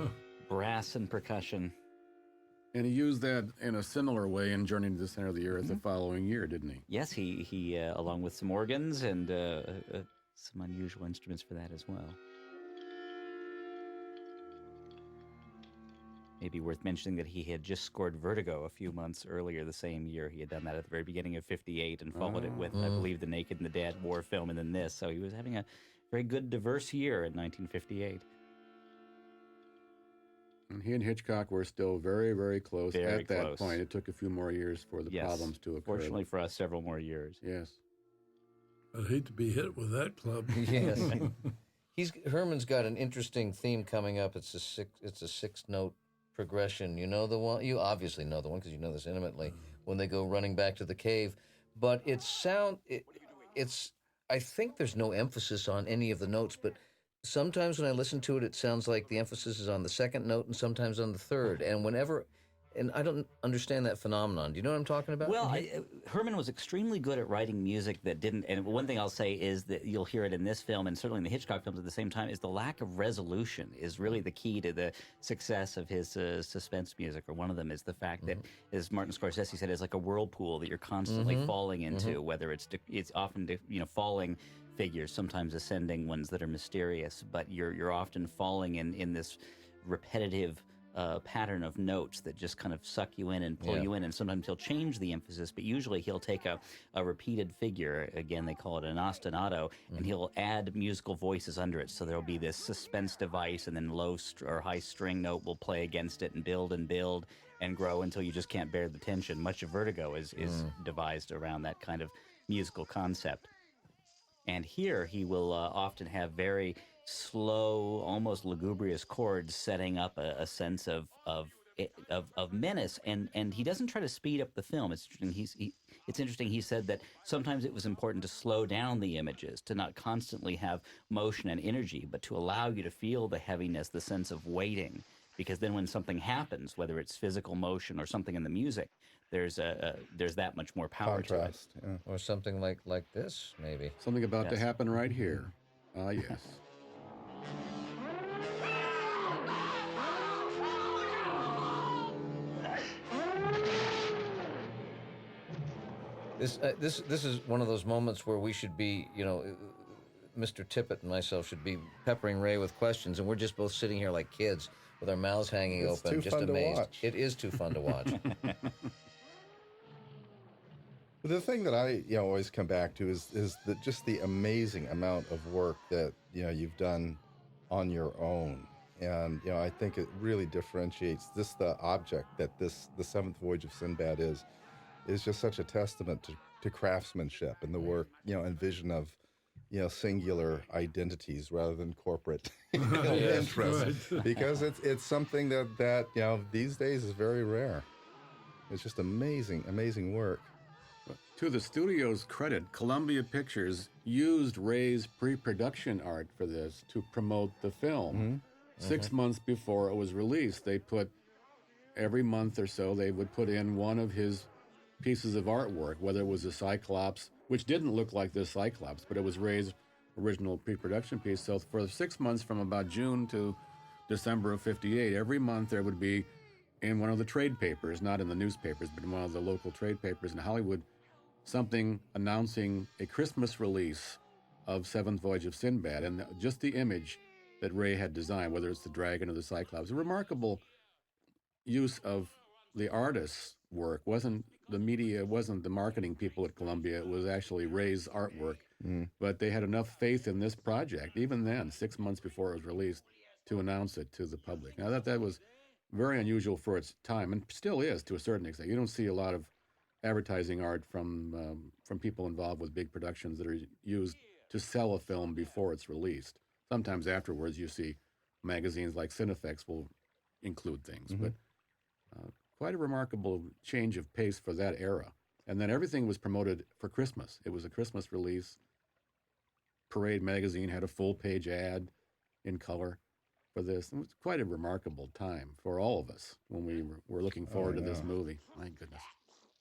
brass and percussion. And he used that in a similar way in Journey to the Center of the Earth the following year, didn't he? Yes, he along with some organs and some unusual instruments for that as well. Maybe worth mentioning that he had just scored Vertigo a few months earlier the same year. He had done that at the very beginning of '58 and followed it with, I believe, The Naked and the Dead war film and then this. So he was having a very good, diverse year in 1958. And he and Hitchcock were still very, very close Very at that close. point. It took a few more years for the problems to occur. Fortunately for us, several more years. Yes. I'd hate to be hit with that club. Yes. Herman's got an interesting theme coming up. It's a six-note progression. You know the one? You obviously know the one because you know this intimately. When they go running back to the cave, but it's I think there's no emphasis on any of the notes, but sometimes when I listen to it, it sounds like the emphasis is on the second note and sometimes on the third. And I don't understand that phenomenon. Do you know what I'm talking about? Well, Herman was extremely good at writing music that didn't, and one thing I'll say is that you'll hear it in this film and certainly in the Hitchcock films at the same time, is the lack of resolution is really the key to the success of his suspense music, or one of them is the fact that, as Martin Scorsese said, it's like a whirlpool that you're constantly falling into, whether it's often falling figures, sometimes ascending ones that are mysterious, but you're often falling in this repetitive pattern of notes that just kind of suck you in and pull you in, and sometimes he'll change the emphasis, but usually he'll take a repeated figure, again they call it an ostinato, and he'll add musical voices under it, so there'll be this suspense device, and then low or high string note will play against it and build and grow until you just can't bear the tension. Much of Vertigo is devised around that kind of musical concept. And here he will often have very slow, almost lugubrious chords, setting up a sense of menace. And he doesn't try to speed up the film. It's interesting. It's interesting. He said that sometimes it was important to slow down the images, to not constantly have motion and energy, but to allow you to feel the heaviness, the sense of waiting. Because then when something happens, whether it's physical motion or something in the music, there's that much more power Contrast, to it. Or something like this, maybe. Something about to happen right here. Ah, yes. This is one of those moments where we should be, Mr. Tippet and myself should be peppering Ray with questions, and we're just both sitting here like kids with our mouths hanging It's open, too just fun to amazed. watch. It is too fun to watch. The thing that I always come back to is just the amazing amount of work that you've done on your own, and I think it really differentiates the object that the 7th Voyage of Sinbad is just such a testament to craftsmanship and the work and vision of singular identities rather than corporate interests, because it's something that these days is very rare. It's just amazing work. To the studio's credit, Columbia Pictures used Ray's pre-production art for this to promote the film. 6 months before it was released, they put, every month or so, they would put in one of his pieces of artwork, whether it was a Cyclops, which didn't look like this Cyclops, but it was Ray's original pre-production piece. So for 6 months, from about June to December of '58, every month there would be, in one of the trade papers, not in the newspapers, but in one of the local trade papers in Hollywood, something announcing a Christmas release of 7th Voyage of Sinbad, and just the image that Ray had designed, whether it's the dragon or the Cyclops. A remarkable use of the artist's work. Wasn't the media, wasn't the marketing people at Columbia, it was actually Ray's artwork. But they had enough faith in this project, even then, 6 months before it was released, to announce it to the public. Now that was very unusual for its time, and still is to a certain extent. You don't see a lot of advertising art from people involved with big productions that are used to sell a film before it's released. Sometimes afterwards you see magazines like Cinefex will include things, but quite a remarkable change of pace for that era. And then everything was promoted for Christmas. It was a Christmas release, Parade magazine had a full-page ad in color for this. It was quite a remarkable time for all of us when we were looking forward to this movie. My goodness.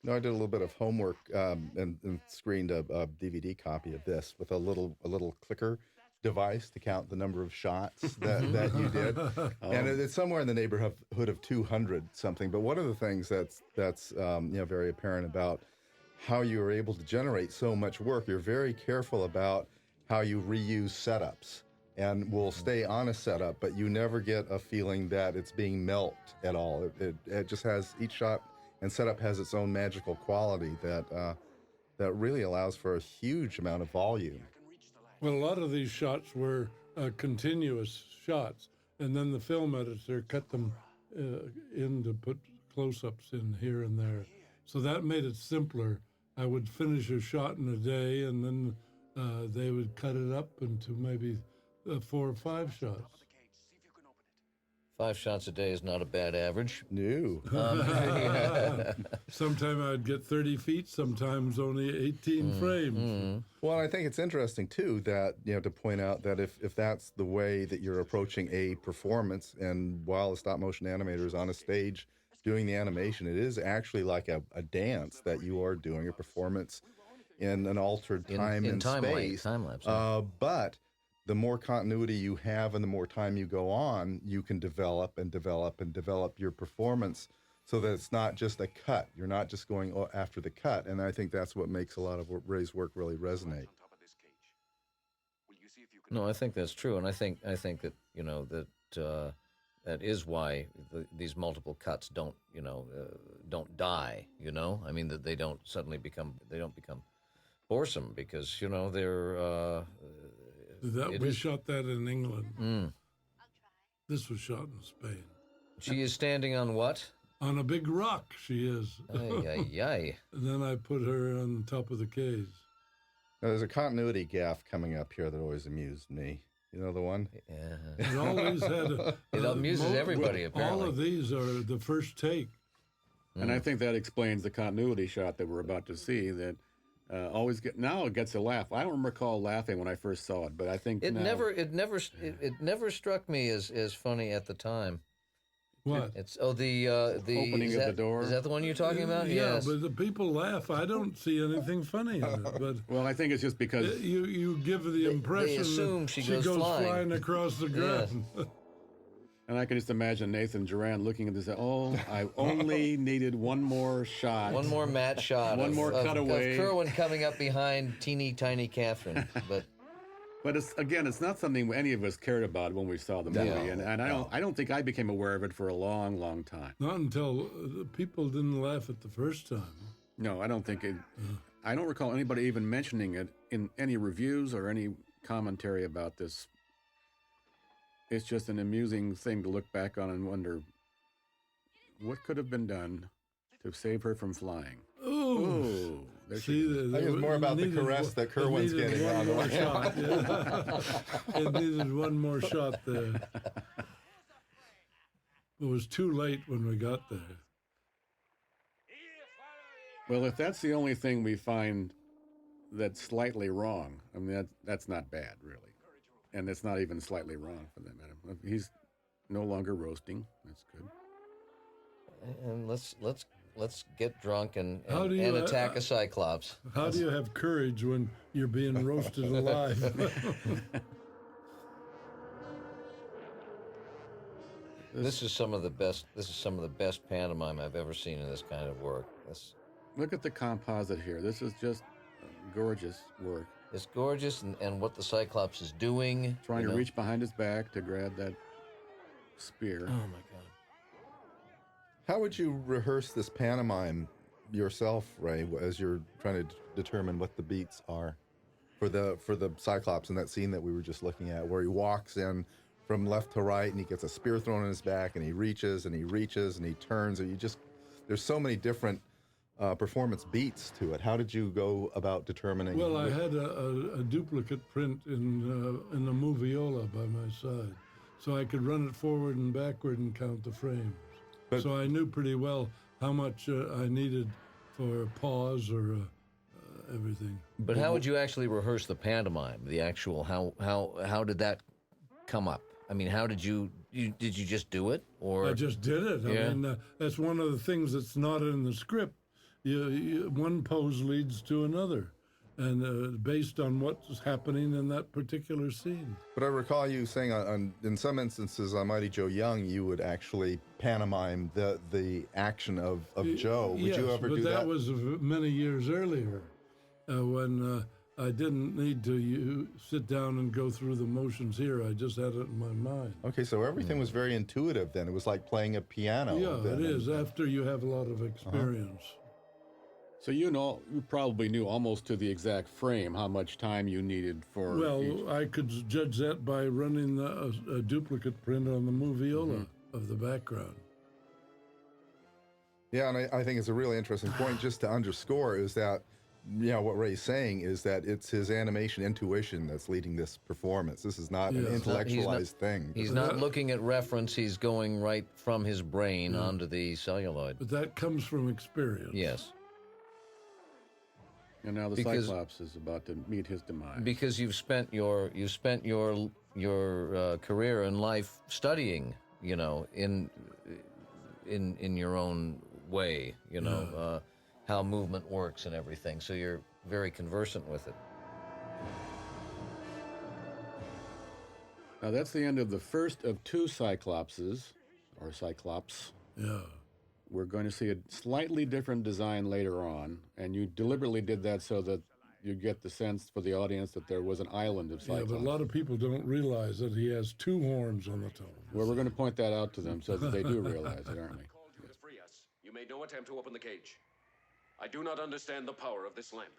No, I did a little bit of homework and screened a DVD copy of this with a little clicker device to count the number of shots that you did, and it's somewhere in the neighborhood of 200 something. But one of the things that's very apparent about how you are able to generate so much work, you're very careful about how you reuse setups and will stay on a setup, but you never get a feeling that it's being milked at all. It just has, each shot and setup has its own magical quality that really allows for a huge amount of volume. Well, a lot of these shots were continuous shots, and then the film editor cut them in to put close-ups in here and there. So that made it simpler. I would finish a shot in a day, and then they would cut it up into maybe 4 or 5 shots. 5 shots a day is not a bad average. No. Sometimes I'd get 30 feet, sometimes only 18 frames. Well, I think it's interesting, too, that, to point out that if that's the way that you're approaching a performance, and while a stop-motion animator is on a stage doing the animation, it is actually like a dance that you are doing, a performance in an altered time and space. Time-lapse. But the more continuity you have and the more time you go on, you can develop and develop and develop your performance so that it's not just a cut. You're not just going after the cut. And I think that's what makes a lot of Ray's work really resonate. No, I think that's true. And I think that, that is why these multiple cuts don't die, I mean, that they don't suddenly become boresome because, they're... We shot that in England. This was shot in Spain. She is standing on what? On a big rock, she is. Ay, ay, ay. And then I put her on top of the cage. Now, there's a continuity gaffe coming up here that always amused me. You know the one? Yeah. It always had it amuses everybody, apparently. All of these are the first take. And I think that explains the continuity shot that we're about to see that now it gets a laugh. I don't recall laughing when I first saw it, but I think it never struck me as funny at the time. What? It's the opening of the door. Is that the one you're talking about? Yeah, Yes. but the people laugh. I don't see anything funny in it. But well, I think it's just because you give the impression they assume that she goes flying. flying across the ground. Yes. And I can just imagine Nathan Duran looking at this. Oh, I only needed one more shot. One more matte shot. One more cutaway. Of Kerwin coming up behind teeny tiny Catherine. But it's not something any of us cared about when we saw the movie, and I don't think I became aware of it for a long, long time. Not until people didn't laugh at the first time. No, I don't think it. I don't recall anybody even mentioning it in any reviews or any commentary about this. It's just an amusing thing to look back on and wonder what could have been done to save her from flying. Oh, there I think it's more about the caress that Kerwin's getting on the shot. It needed one more shot there. It was too late when we got there. Well, if that's the only thing we find that's slightly wrong, I mean, that's not bad, really. And it's not even slightly wrong for that matter. He's no longer roasting. That's good. And let's get drunk and you, attack a Cyclops. How do you have courage when you're being roasted alive? This is some of the best. This is some of the best pantomime I've ever seen in this kind of work. Look at the composite here. This is just gorgeous work. It's gorgeous, and what the Cyclops is doing. Trying to reach behind his back to grab that spear. Oh, my God. How would you rehearse this pantomime yourself, Ray, as you're trying to determine what the beats are for the Cyclops in that scene that we were just looking at, where he walks in from left to right and he gets a spear thrown in his back and he reaches and he reaches and he turns, and there's so many different performance beats to it. How did you go about determining? Well, I had a duplicate print in the moviola by my side, so I could run it forward and backward and count the frames. So I knew pretty well how much I needed for pause or everything. But how would you actually rehearse the pantomime? The actual how did that come up? I mean, how did you did you just do it, or I just did it. Yeah. I mean, that's one of the things that's not in the script. One pose leads to another, and based on what's happening in that particular scene. But I recall you saying in some instances on Mighty Joe Young, you would actually pantomime the action of Joe. Would yes, you ever but do that? that was many years earlier, when I didn't need to sit down and go through the motions here. I just had it in my mind. Okay, so everything was very intuitive then. It was like playing a piano. Yeah, then. it is, after you have a lot of experience. So you probably knew almost to the exact frame how much time you needed for Well, each. I could judge that by running a duplicate print on the moviola of the background. Yeah, and I think it's a really interesting point just to underscore is that, what Ray's saying is that it's his animation intuition that's leading this performance. This is not an Yes. intellectualized thing. He's not looking at reference. He's going right from his brain onto the celluloid. But that comes from experience. Yes. And now the Because- Cyclops is about to meet his demise. Because you've spent your career and life studying, in your own way, how movement works and everything. So you're very conversant with it. Now that's the end of the first of two Cyclopses, or Cyclops. Yeah. We're going to see a slightly different design later on, and you deliberately did that so that you get the sense for the audience that there was an island of Yeah, Cyclops. but a lot of people don't realize that he has two horns on the toe. Well, we're going to point that out to them so that they do realize it, aren't we? Called you to free us. You made no attempt to open the cage. I do not understand the power of this lamp.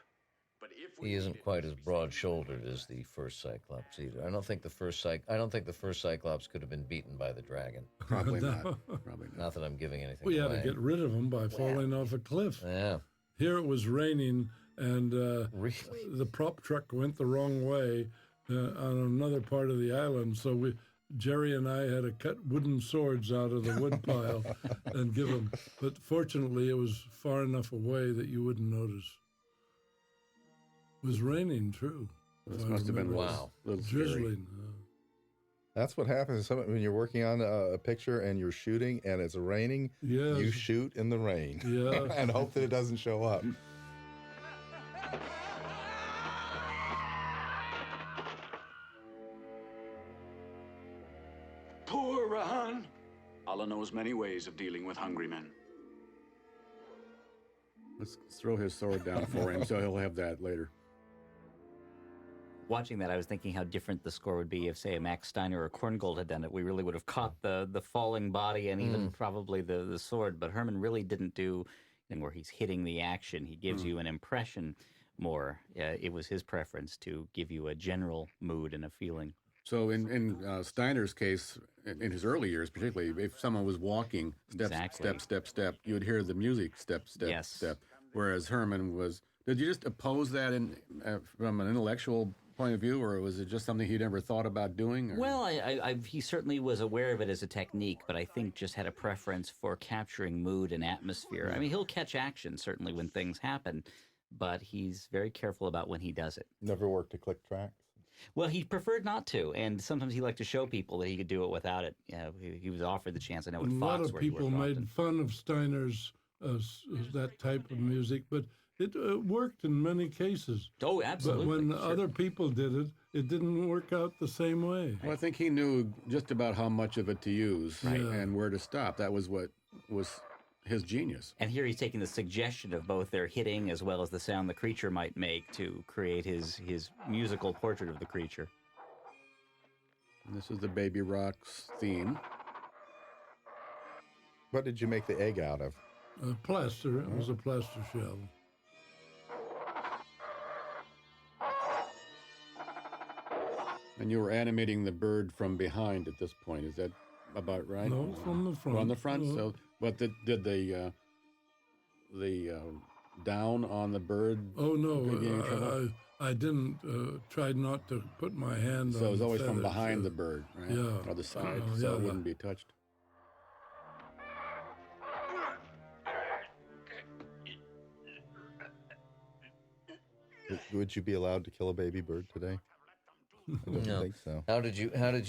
But if we He isn't needed quite it, as broad-shouldered as the first Cyclops either. I don't think the first Cyclops could have been beaten by the dragon. Probably not. Probably not. Not that I'm giving anything We had away. to get rid of him by falling off a cliff. Yeah. Here it was raining, and Really? the prop truck went the wrong way on another part of the island. So Jerry and I had to cut wooden swords out of the wood pile and give them. But fortunately, it was far enough away that you wouldn't notice. It was raining, true. This if I must have been remember. Wow. a little scary. Drizzling. That's what happens when you're working on a picture and you're shooting and it's raining. Yes. You shoot in the rain Yeah. and hope that it doesn't show up. Poor Rahan. Allah knows many ways of dealing with hungry men. Let's throw his sword down for him so he'll have that later. Watching that, I was thinking how different the score would be if, say, a Max Steiner or Korngold had done it. We really would have caught the falling body and even probably the sword. But Herman really didn't do anything where he's hitting the action. He gives you an impression more. It was his preference to give you a general mood and a feeling. So in Steiner's case, in his early years particularly, if someone was walking, step, Exactly. step, step, step, you would hear the music, step, step, Yes. step. Whereas Herman was, did you just oppose that from an intellectual point of view, or was it just something he'd never thought about doing? Or? Well, he certainly was aware of it as a technique, but I think just had a preference for capturing mood and atmosphere. I mean, he'll catch action, certainly, when things happen, but he's very careful about when he does it. Never worked to click tracks. Well, he preferred not to, and sometimes he liked to show people that he could do it without it. He was offered the chance. I know A at lot Fox of where he people worked made often. fun of Steiner's that type of music, but it worked in many cases. Oh, absolutely. But when sure. other people did it, it didn't work out the same way. Well, I think he knew just about how much of it to use and where to stop. That was what was his genius. And here he's taking the suggestion of both their hitting as well as the sound the creature might make to create his musical portrait of the creature. And this is the Baby Rocks theme. What did you make the egg out of? Plaster. It was a plaster shell. And you were animating the bird from behind at this point. Is that about right? No, from the front. From the front. Uh, So, but did the down on the bird? Oh Could be any no, trouble? I didn't. Tried not to put my hand on. So it was always from feathers, behind the bird, right? yeah. Or the side, Oh, so yeah, it wouldn't be touched. Would you be allowed to kill a baby bird today? I don't No. think so. How did you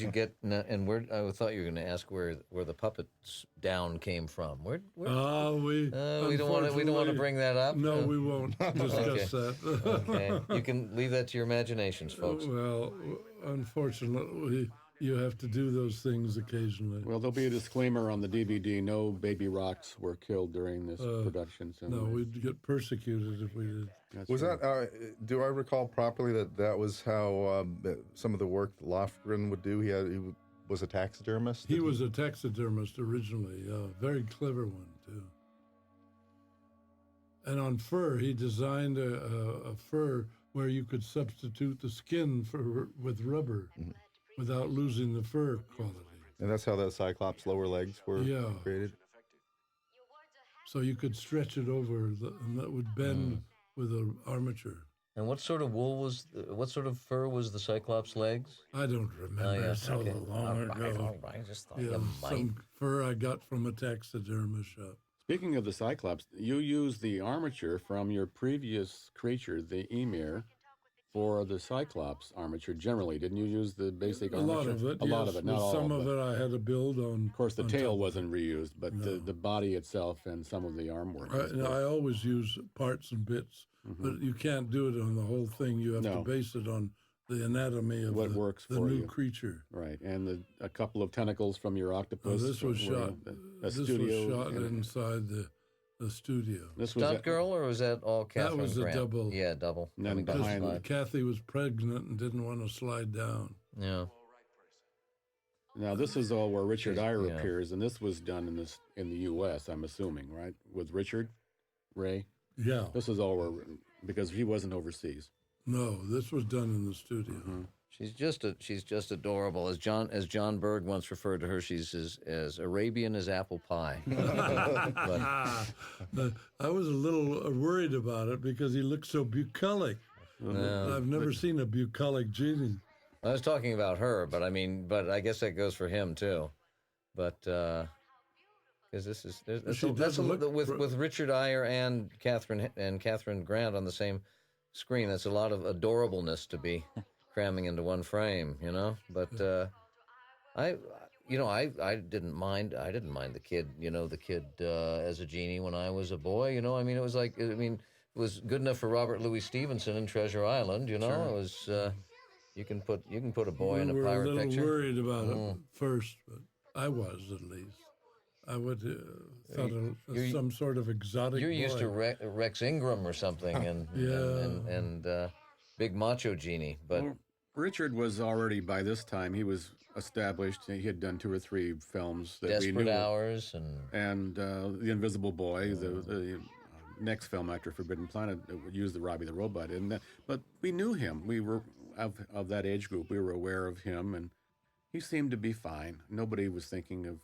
get? And where? I thought you were going to ask where the puppet's down came from. Where? We don't want to bring that up. No, we won't discuss that. Okay, you can leave that to your imaginations, folks. Well, unfortunately, you have to do those things occasionally. Well, there'll be a disclaimer on the DVD. No baby rocks were killed during this production. So no, we'd get persecuted if we did. Was that? Do I recall properly that was how some of the work that Lofgren would do? He was a taxidermist. He was a taxidermist originally. Very clever one too. And on fur, he designed a fur where you could substitute the skin with rubber without losing the fur quality. And that's how the Cyclops' lower legs were created? So you could stretch it over, and that would bend with an armature. And what sort of what sort of fur was the Cyclops' legs? I don't remember. It's so long ago. I just thought some fur I got from a taxidermist shop. Speaking of the Cyclops, you used the armature from your previous creature, the Emir, for the Cyclops armature generally. Didn't you use the basic armature? A lot of it, A lot of it, not all some of it I had to build on. Of course, the tail wasn't reused, but the body itself and some of the arm work. I always use parts and bits, but you can't do it on the whole thing. You have to base it on the anatomy of what works the for new you. Creature. Right, and a couple of tentacles from your octopus. This was shot. This was shot inside the studio. This was Stunt girl, or was that all Catherine That was Grant? a double. Yeah, double. And then behind Kathy was pregnant and didn't want to slide down. Yeah. Now this is all where Richard Eyre appears, and this was done in the U.S. I'm assuming, right, with Richard, Ray. Yeah. This is all where because he wasn't overseas. No, this was done in the studio. She's just adorable. As John Berg once referred to her, she's as Arabian as apple pie. I was a little worried about it because he looked so bucolic. I've never seen a bucolic genie. I was talking about her, but I guess that goes for him too. But because with Richard Eyre and Catherine Grant on the same screen, that's a lot of adorableness to be cramming into one frame, But I didn't mind the kid, as a genie when I was a boy, It was it was good enough for Robert Louis Stevenson in Treasure Island, Sure. It was you can put a boy in a pirate picture. We were a little worried about it first, but I was at least. I would thought of some sort of exotic. You're boy. used to Rex Ingram or something, and big macho genie, but. Well, Richard was already, by this time, he was established. He had done 2 or 3 films that we knew. Desperate Hours and The Invisible Boy, the next film after Forbidden Planet used the Robbie the Robot. But we knew him. We were of that age group. We were aware of him, and he seemed to be fine. Nobody was thinking of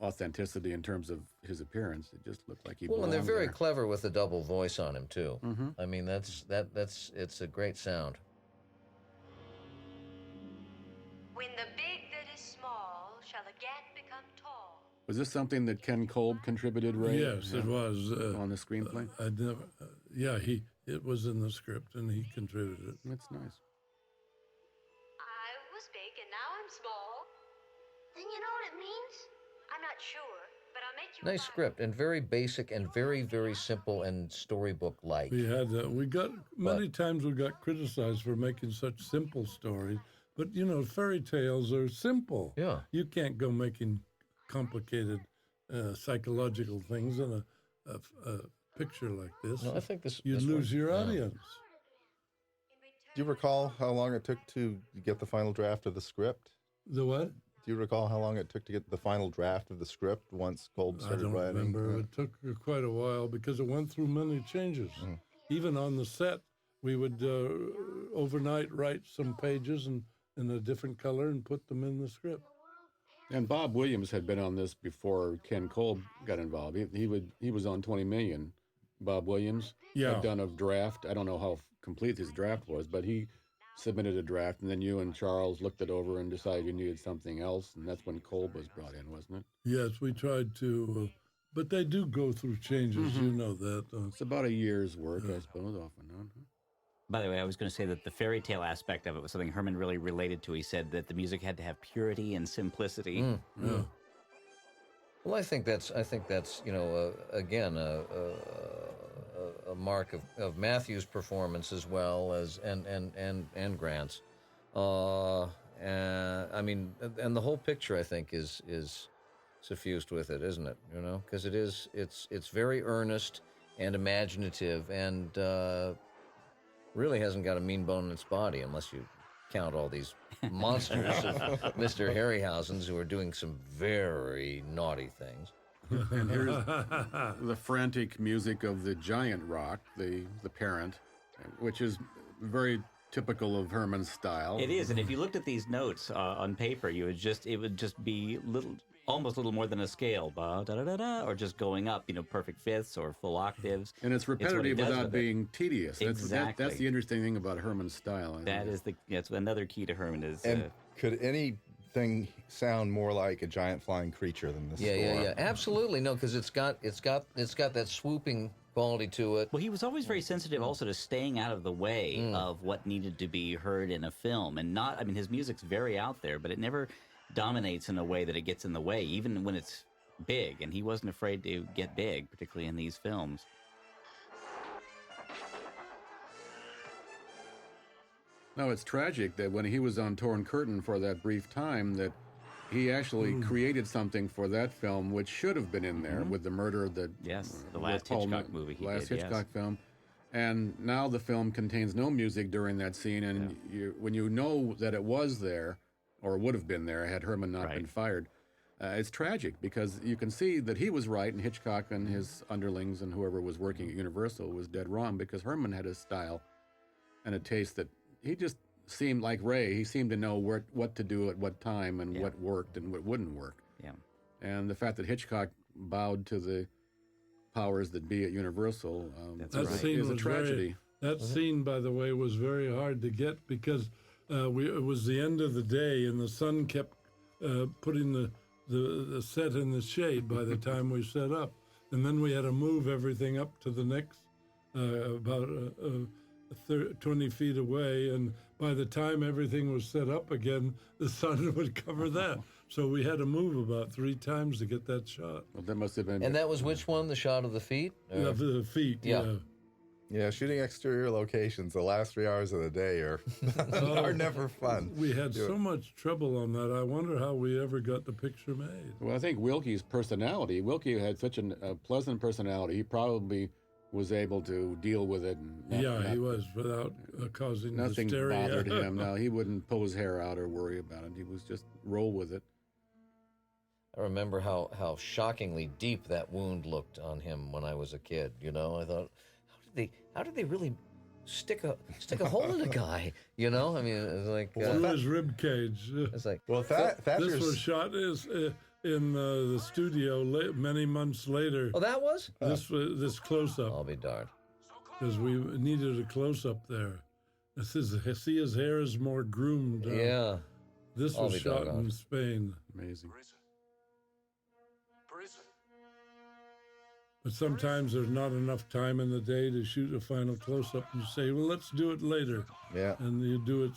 authenticity in terms of his appearance. It just looked like he belonged and they're very there. clever with the double voice on him too. It's a great sound. When the big that is small shall again become tall. Was this something that Ken Kolb contributed, Ray? Yes, it was. On the screenplay? It was in the script, and he contributed it. That's nice. I was big and now I'm small. Then you know what it means? I'm not sure, but I'll make you. Nice script and very basic and very, very simple and storybook-like. We got many times we got criticized for making such simple stories, but fairy tales are simple. Yeah, you can't go making complicated psychological things in a picture like this. No, I think you'd lose your audience. Do you recall how long it took to get the final draft of the script? The what? Do you recall how long it took to get the final draft of the script once Kolb started writing? I don't remember. It took quite a while because it went through many changes. Even on the set, we would overnight write some pages in a different color and put them in the script. And Bob Williams had been on this before Ken Kolb got involved. He was on 20 Million. Bob Williams had done a draft. I don't know how complete his draft was, but he submitted a draft, and then you and Charles looked it over and decided you needed something else, and that's when Kolb was brought in, wasn't it? Yes, we tried to, but they do go through changes, you know that. It's about a year's work, I suppose, off and on. By the way, I was going to say that the fairy tale aspect of it was something Herman really related to. He said that the music had to have purity and simplicity. Well, I think that's again a mark of Matthew's performance as well as and Grant's. I mean, and the whole picture I think is suffused with it, isn't it? You know, because it's very earnest and imaginative and really hasn't got a mean bone in its body unless you count all these monsters of Mr. Harryhausen's who are doing some very naughty things. And here's the frantic music of the giant rock, the parent, which is very typical of Herman's style. It is, and if you looked at these notes on paper, it would just be almost a little more than a scale, ba da da da da, or just going up, perfect fifths or full octaves. And it's repetitive without being tedious. Exactly. That's the interesting thing about Herman's style. That's another key to Herman is. And could anything sound more like a giant flying creature than this? Yeah, absolutely. No, because it's got that swooping quality to it. Well, he was always very sensitive also to staying out of the way of what needed to be heard in a film, and his music's very out there, but it never dominates in a way that it gets in the way, even when it's big, and he wasn't afraid to get big, particularly in these films. No, it's tragic that when he was on Torn Curtain for that brief time, that he actually created something for that film which should have been in there with the murder of the last Hitchcock movie he did, Hitchcock film. And now the film contains no music during that scene, and when you know that it was there, or would have been there had Herman not been fired, it's tragic because you can see that he was right and Hitchcock and his underlings and whoever was working at Universal was dead wrong, because Herman had a style and a taste that he just seemed like Ray. He seemed to know what to do at what time and what worked and what wouldn't work. Yeah. And the fact that Hitchcock bowed to the powers that be at Universal is a tragedy. That scene, by the way, was very hard to get because it was the end of the day and the sun kept putting the set in the shade by the time we set up. And then we had to move everything up to the next about 20 feet away, and by the time everything was set up again, the sun would cover that. So we had to move about 3 times to get that shot. Well, that must have been... And that was which one? The shot of the feet? Of the feet, yeah. Yeah, shooting exterior locations, the last 3 hours of the day are never fun. We had so much trouble on that. I wonder how we ever got the picture made. Well, I think Wilkie's personality, Wilkie had such a pleasant personality, he probably was able to deal with it. And he was, without causing nothing hysteria. Bothered him. No, he wouldn't pull his hair out or worry about it. He was just roll with it. I remember how shockingly deep that wound looked on him when I was a kid. I thought, how did they really stick a hole in a guy? I mean, it was like through his rib cage. It's like, well, this was shot in the studio many months later. Oh, that was this close up. I'll be darned, because we needed a close up there. See, his hair is more groomed. Yeah, this was shot in Spain. Amazing. But sometimes there's not enough time in the day to shoot a final close-up, and you say, well, let's do it later. Yeah. And you do it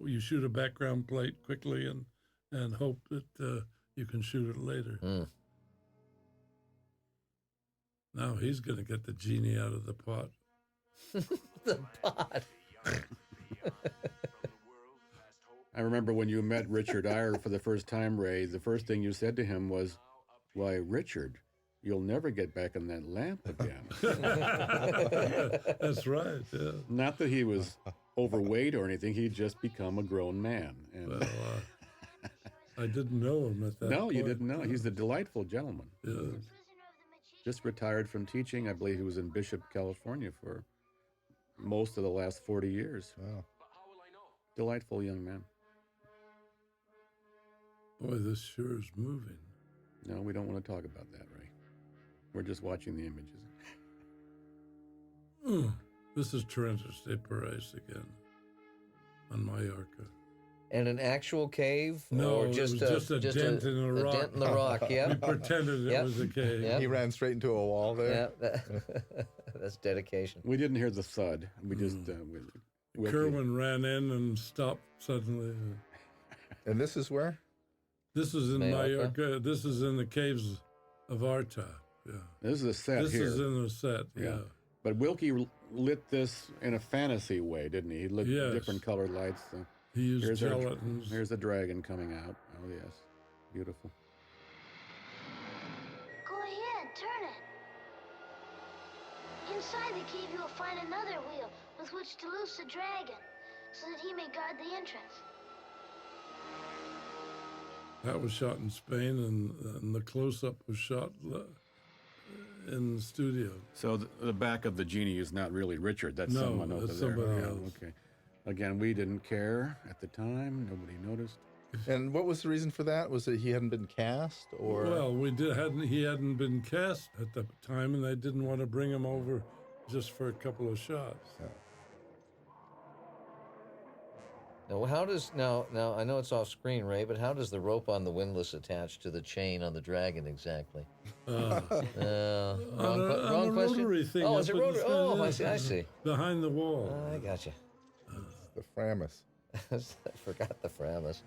you shoot a background plate quickly and hope that you can shoot it later. Now he's going to get the genie out of the pot. The pot. I remember when you met Richard Eyre for the first time, Ray, the first thing you said to him was, "Why, Richard, you'll never get back in that lamp again." That's right, yeah. Not that he was overweight or anything. He'd just become a grown man. And well, I didn't know him at that point. No, you didn't know. He's a delightful gentleman. Yeah. Just retired from teaching. I believe he was in Bishop, California for most of the last 40 years. Wow. Delightful young man. Boy, this sure is moving. No, we don't want to talk about that, Ray. We're just watching the images. This is Torrentes de Paris again on Mallorca. And an actual cave? No, or just it was just a dent in a rock. A dent in the rock, yeah. We pretended it was a cave. Yep. He ran straight into a wall there. Yeah, that's dedication. We didn't hear the thud. We just Wilkie. Kerwin ran in and stopped suddenly. And this is where? This is in Majorca? Mallorca. This is in the caves of Arta. Yeah. This is a set This here. is in the set. Yeah. But Wilkie lit this in a fantasy way, didn't he? He lit Yes. different colored lights. He used Here's gelatins. Here's a dragon coming out. Oh, yes. Beautiful. Go ahead, turn it. Inside the cave, you will find another wheel with which to loose the dragon, so that he may guard the entrance. That was shot in Spain, and the close-up was shot in the studio. So the back of the genie is not really Richard. That's No, someone over that's there. somebody else. Okay. Again, we didn't care at the time. Nobody noticed. And what was the reason for that? Was it he hadn't been cast, or? Well, he hadn't been cast at the time, and they didn't want to bring him over just for a couple of shots. Now, how does now I know it's off screen, Ray, but how does the rope on the windlass attach to the chain on the dragon exactly? On Wrong a question. rotary thing. Oh, up it's a at the rotary. side, Oh, yeah. I see. Behind the wall. I got you. The Framus. I forgot the Framus.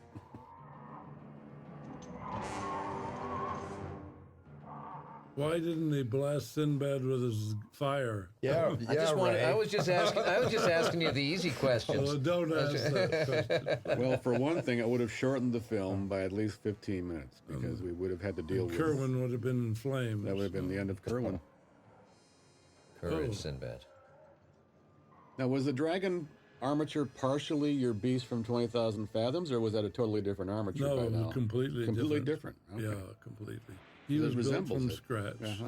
Why didn't he blast Sinbad with his fire? Yeah, I was just asking you the easy questions. Oh, don't ask that question. Well, for one thing, it would have shortened the film by at least 15 minutes because we would have had to deal with Kerwin would have been in flames. That would have been the end of Kerwin. Courage, Sinbad. Now, was the dragon armature partially your beast from 20,000 Fathoms, or was that a totally different armature No, by it now? was completely different. Okay. Yeah, completely. He That was built resembles from it. scratch. Uh-huh.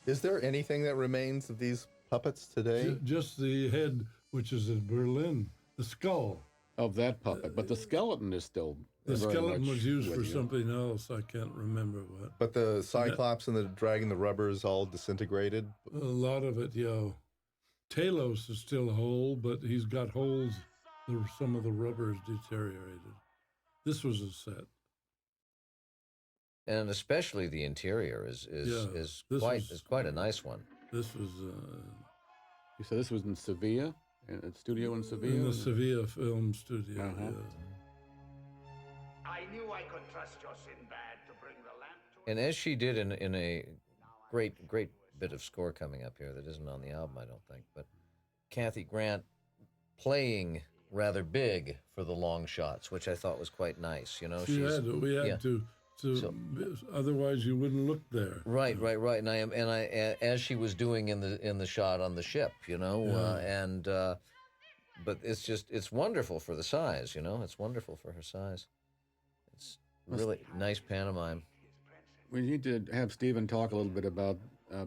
Is there anything that remains of these puppets today? Just the head, which is in Berlin, the skull. Of that puppet, but the skeleton is still. The very skeleton much was used with for you. something else. I can't remember what. But the Cyclops and the dragon, the rubber is all disintegrated. A lot of it, yeah. Talos is still whole, but he's got holes. Some of the rubber is deteriorated. This was a set. And especially the interior is quite a nice one. This was You said this was in Sevilla, in a studio in Sevilla. in the Sevilla film studio. Uh-huh. Yeah. I knew I could trust your Sinbad to bring the lamp to And as she did in a great bit of score coming up here that isn't on the album, I don't think, but Kathy Grant playing rather big for the long shots, which I thought was quite nice. You know, We had to otherwise you wouldn't look there. Right. And I as she was doing in the shot on the ship, you know, but it's wonderful for the size, you know, it's wonderful for her size. It's really nice pantomime. We need to have Stephen talk a little bit about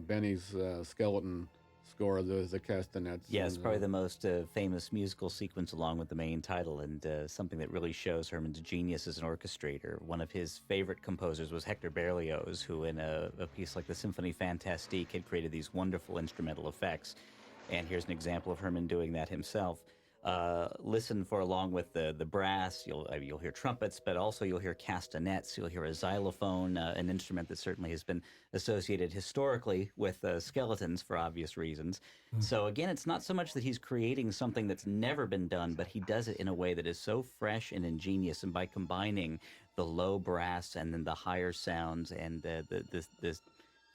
Benny's skeleton score, the castanets. Yes, and, probably the most famous musical sequence along with the main title, and something that really shows Herman's genius as an orchestrator. One of his favorite composers was Hector Berlioz, who in a piece like the Symphonie Fantastique had created these wonderful instrumental effects. And here's an example of Herman doing that himself. Listen for along with the brass, you'll hear trumpets, but also you'll hear castanets, you'll hear a xylophone, an instrument that certainly has been associated historically with skeletons for obvious reasons. So again, it's not so much that he's creating something that's never been done, but he does it in a way that is so fresh and ingenious, and by combining the low brass and then the higher sounds and this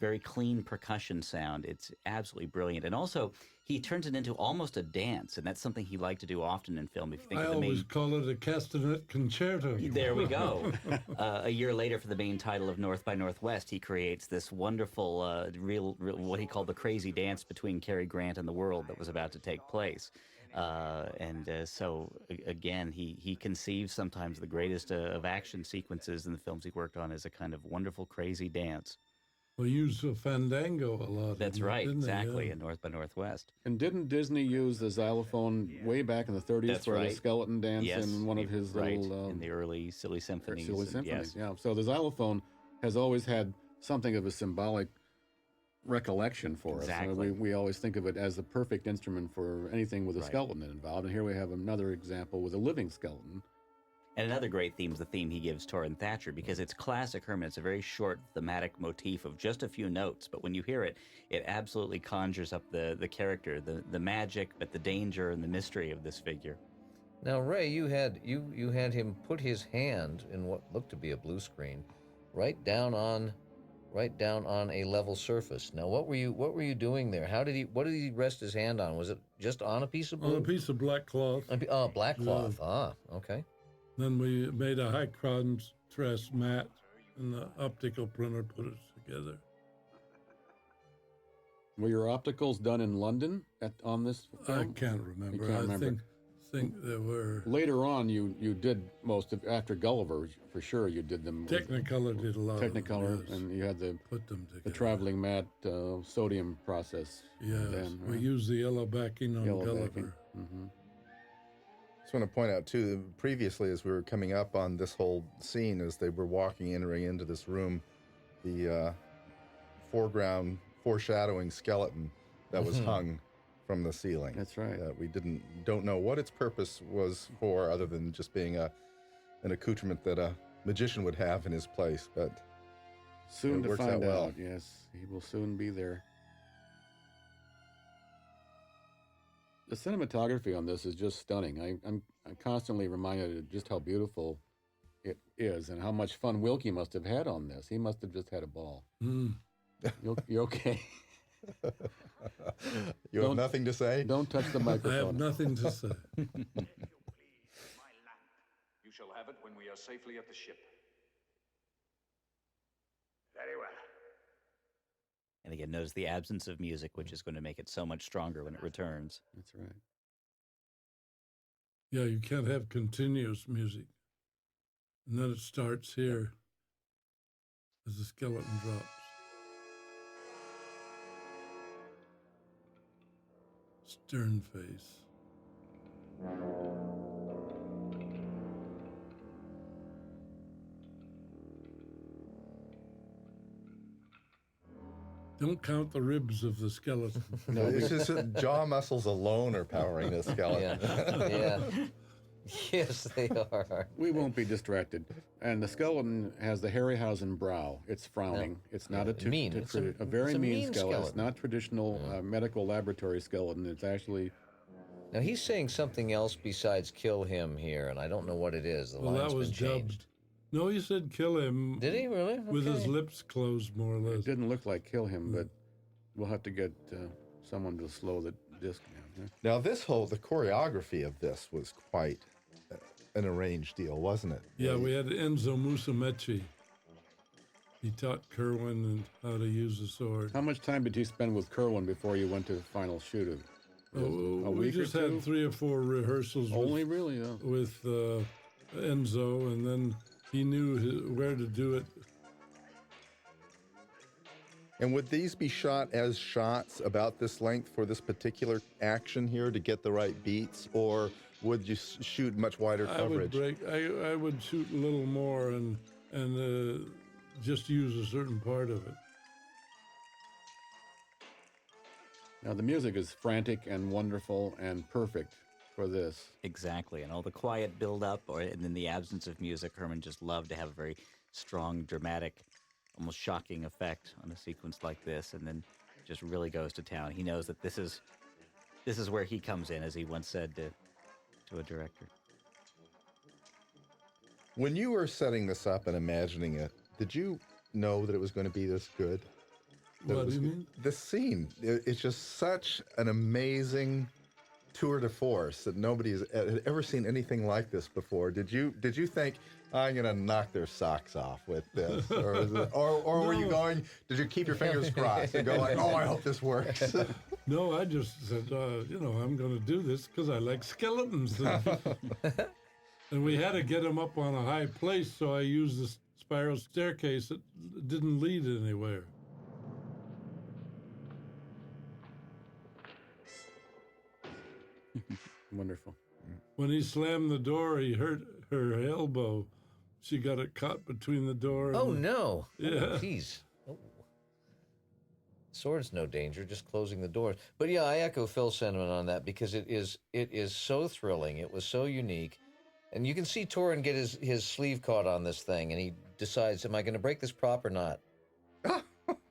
very clean percussion sound. It's absolutely brilliant. And also, he turns it into almost a dance, and that's something he liked to do often in film. If you think I of the always main... call it a castanet concerto. There we go. A year later, for the main title of North by Northwest, he creates this wonderful, real what he called the crazy dance between Cary Grant and the world that was about to take place. So again, he conceives sometimes the greatest of action sequences in the films he worked on as a kind of wonderful, crazy dance. We used a fandango a lot. That's right, exactly, in North by Northwest. And didn't Disney use the xylophone way back in the 30s That's for right. the skeleton dance in one of his little... in the early Silly Symphonies. Silly Symphonies, Yes. yeah. So the xylophone has always had something of a symbolic recollection for us. Exactly. We always think of it as the perfect instrument for anything with a skeleton involved. And here we have another example with a living skeleton And another great theme is the theme he gives Torrin Thatcher, because it's classic Herman. It's a very short thematic motif of just a few notes, but when you hear it, it absolutely conjures up the character, the magic, but the danger and the mystery of this figure. Now, Ray, you had him put his hand in what looked to be a blue screen, right down on a level surface. Now, what were you doing there? What did he rest his hand on? Was it just on a piece of blue? On a piece of black cloth. Black cloth. Ah, okay. Then we made a high contrast matte, and the optical printer put it together. Were your opticals done in London on this film? I can't remember. You can't remember. think there were. Later on, you did most of, after Gulliver, for sure, you did them. Technicolor did a lot Technicolor, of them, yes. and you had Put them together. the traveling matte sodium process. Yes, then, we used the yellow backing on Gulliver. Mm-hmm. Just want to point out, too, previously as we were coming up on this whole scene, as they were entering into this room, the foreground foreshadowing skeleton that was hung from the ceiling. That's right. We don't know what its purpose was for, other than just being an accoutrement that a magician would have in his place, but soon to works find out well. out. Yes, he will soon be there. The cinematography on this is just stunning. I'm constantly reminded of just how beautiful it is and how much fun Wilkie must have had on this. He must have just had a ball. You're okay. You have nothing to say? Don't touch the microphone. I have nothing to say. You shall have it when we are safely at the ship. Very well. And again, notice the absence of music, which is going to make it so much stronger when it returns. That's right. Yeah, you can't have continuous music. And then it starts here as the skeleton drops. Stern face. Don't count the ribs of the skeleton. No, it's just that jaw muscles alone are powering this skeleton. Yeah. Yes, they are. We won't be distracted. And the skeleton has the Harryhausen brow. It's frowning. Yeah. It's not It's mean. It's a very it's a mean mean skeleton. It's skeleton. not traditional medical laboratory skeleton. It's actually... Now, he's saying something else besides kill him here, and I don't know what it is. The Well, line's that was been changed. dubbed. No, he said kill him. Did he really? With his Okay. lips closed, more or less. It didn't look like kill him, but we'll have to get someone to slow the disc down. Now, the choreography of this was quite an arranged deal, wasn't it? Yeah, we had Enzo Musumeci. He taught Kerwin how to use the sword. How much time did you spend with Kerwin before you went to the final shoot of a We week or just two? had 3 or 4 rehearsals Only really, though. with Enzo, and then he knew where to do it. And would these be shot as shots about this length for this particular action here to get the right beats, or would you shoot much wider coverage? I would shoot a little more and just use a certain part of it. Now, the music is frantic and wonderful and perfect for this. Exactly, and all the quiet build-up, and then the absence of music. Herman just loved to have a very strong, dramatic, almost shocking effect on a sequence like this, and then just really goes to town. He knows that this is where he comes in, as he once said to a director. When you were setting this up and imagining it, did you know that it was going to be this good? What do you mean? This scene, it's just such an amazing tour de force that nobody's had ever seen anything like this before. Did you think, I'm going to knock their socks off with this? Or were you going, did you keep your fingers crossed and go like, oh, I hope this works? No, I just said, I'm going to do this because I like skeletons. And we had to get him up on a high place, so I used the spiral staircase that didn't lead anywhere. Wonderful. When he slammed the door, he hurt her elbow. She got it caught between the door and... Oh, no. Yeah. Oh, jeez. Oh. Sword's no danger, just closing the doors. But yeah, I echo Phil's sentiment on that because it is so thrilling. It was so unique. And you can see Torrin get his sleeve caught on this thing, and he decides, am I going to break this prop or not?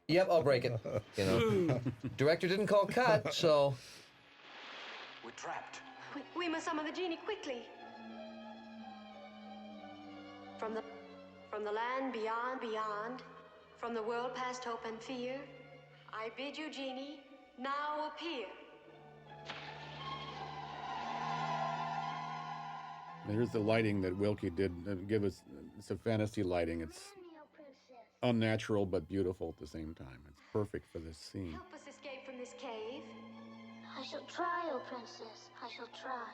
Yep, I'll break it. You know, director didn't call cut, so We're trapped. We must summon the genie quickly. From the land beyond, from the world past hope and fear, I bid you, genie, now appear. Here's the lighting that Wilkie did give us. It's a fantasy lighting. It's unnatural but beautiful at the same time. It's perfect for this scene. Help us escape from this cave. I shall try, O princess. I shall try.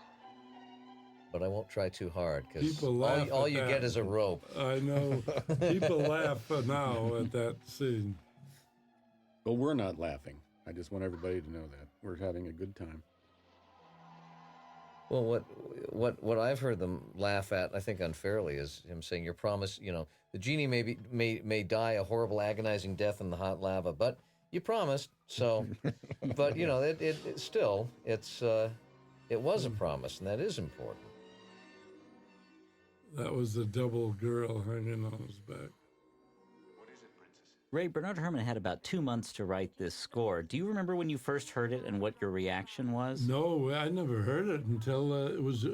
but I won't try too hard because People laugh all at you that. get is a rope. I know. People laugh now at that scene. Well, we're not laughing. I just want everybody to know that we're having a good time. Well, what I've heard them laugh at, I think unfairly, is him saying, "Your promise, the genie may die a horrible, agonizing death in the hot lava, but you promised." So, but it still it was a promise, and that is important. That was the double girl hanging on his back. Ray, Bernard Herrmann had about 2 months to write this score. Do you remember when you first heard it and what your reaction was? No, I never heard it until it was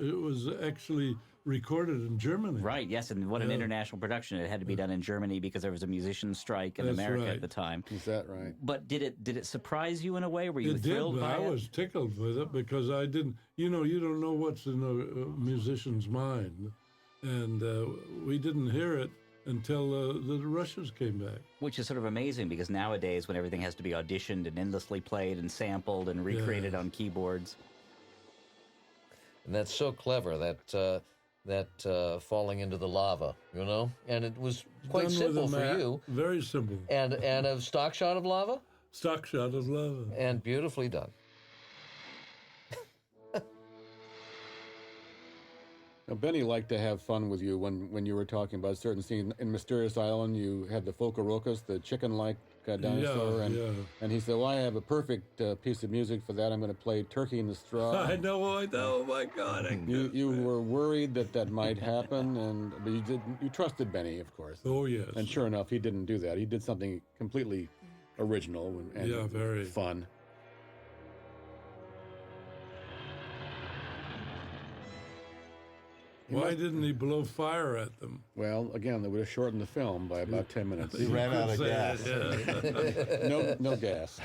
actually recorded in Germany. Right, yes, and what an international production. It had to be done in Germany because there was a musician strike in That's America right. at the time. Is that right? But did it surprise you in a way? Were you It thrilled did, but by I it? was tickled with it because I didn't, you don't know what's in a musician's mind. And we didn't hear it until the Russians came back. Which is sort of amazing because nowadays when everything has to be auditioned and endlessly played and sampled and recreated on keyboards. And that's so clever, that falling into the lava, and it was quite Done with simple a for mat. you. Very simple. And a stock shot of lava, Stock shot of lava. and beautifully done. Now, Benny liked to have fun with you when you were talking about certain scenes. In Mysterious Island, you had the Focarokas, the chicken-like dinosaur, and he said, well, I have a perfect piece of music for that. I'm going to play Turkey in the Straw. I know, oh my God. You were worried that might happen, but you trusted Benny, of course. Oh, yes. And sure enough, he didn't do that. He did something completely original and very fun. Why didn't he blow fire at them? Well, again, that would have shortened the film by about 10 minutes. He ran out of gas. No gas.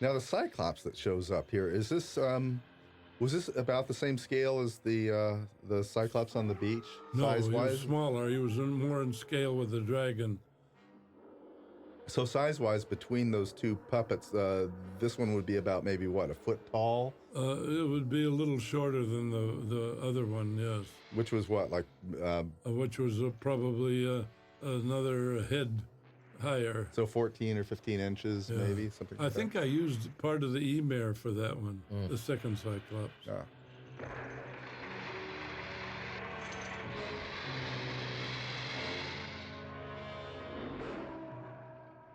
Now, the Cyclops that shows up here, is this was this about the same scale as the Cyclops on the beach, No, he size-wise? was smaller. He was more in scale with the dragon. So size-wise, between those two puppets, this one would be about maybe, a foot tall? It would be a little shorter than the other one, yes. Which was what, like... which was probably another head higher. So 14 or 15 inches, maybe, something like I think I used part of the E-mare for that one, the second Cyclops. that.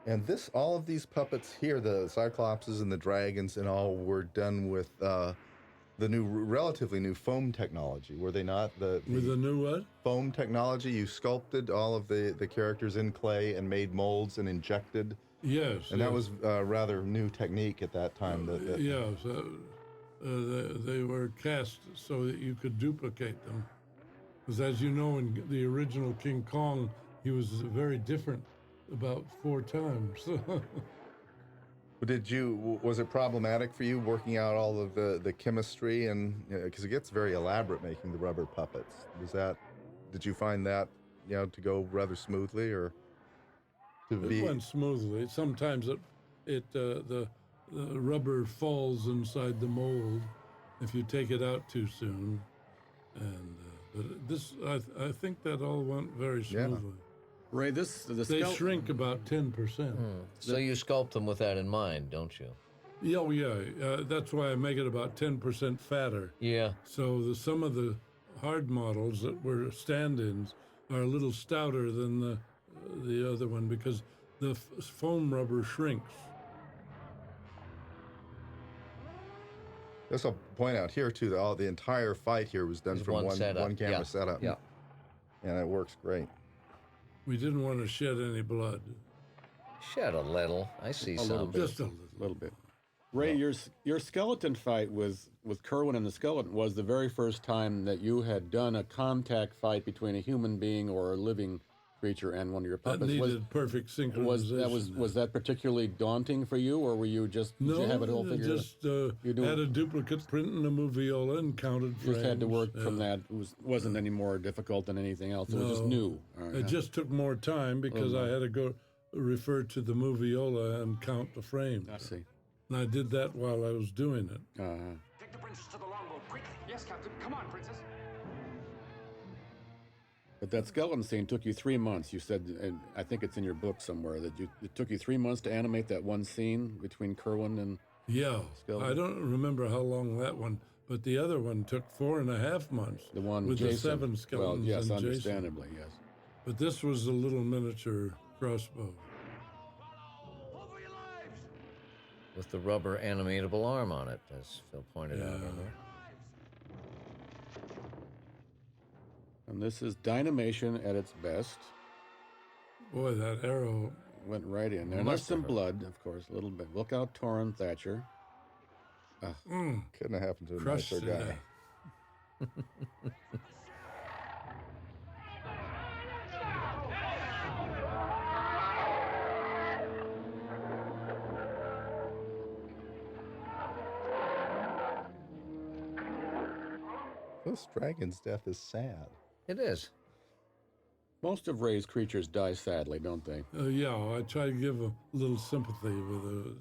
And all of these puppets here, the Cyclopses and the dragons and all, were done with the relatively new foam technology, were they not? With the new what? Foam technology. You sculpted all of the characters in clay and made molds and injected. Yes. And that was a rather new technique at that time. Yes. They were cast so that you could duplicate them. Because as you know, in the original King Kong, he was very different about 4 times. Was it problematic for you working out all of the chemistry, and because it gets very elaborate making the rubber puppets? Did you find that to go rather smoothly, or It went smoothly. Sometimes the rubber falls inside the mold if you take it out too soon, and but this I think that all went very smoothly. Ray, they shrink about 10%. So you sculpt them with that in mind, don't you? Yeah. That's why I make it about 10% fatter. Yeah. So some of the hard models that were stand-ins are a little stouter than the other one because the foam rubber shrinks. Just I'll point out here too that the entire fight here was done from one camera setup. Yeah. And it works great. We didn't want to shed any blood. Shed a little. I see some. Little bit. Just a little bit. Ray, your skeleton fight with Kerwin and the skeleton was the very first time that you had done a contact fight between a human being or a living creature and one of your puppets. That needed perfect synchronization. Was that particularly daunting for you, or were you just did you have it all figured just had a duplicate print in the moviola and counted frames. Just had to work from that. It wasn't any more difficult than anything else. It was just new. It just took more time because I had to go refer to the moviola and count the frames. I see. And I did that while I was doing it. Take the princess to the longboat, quickly. Yes, Captain. Come on, princess. But that skeleton scene took you 3 months. You said, and I think it's in your book somewhere, that it took you 3 months to animate that one scene between Kerwin and skeleton. I don't remember how long that one, but the other one took 4.5 months. The one with Jason. the 7 skeletons. Well, yes, and understandably, Jason. yes. But this was a little miniature crossbow. With the rubber animatable arm on it, as Phil pointed out. And this is dynamation at its best. Boy, that arrow went right in there. And there's some blood, of course, a little bit. Look out, Torrin Thatcher. Couldn't have happened to a nicer guy. This dragon's death is sad. It is. Most of Ray's creatures die sadly, don't they? Yeah, I try to give a little sympathy with the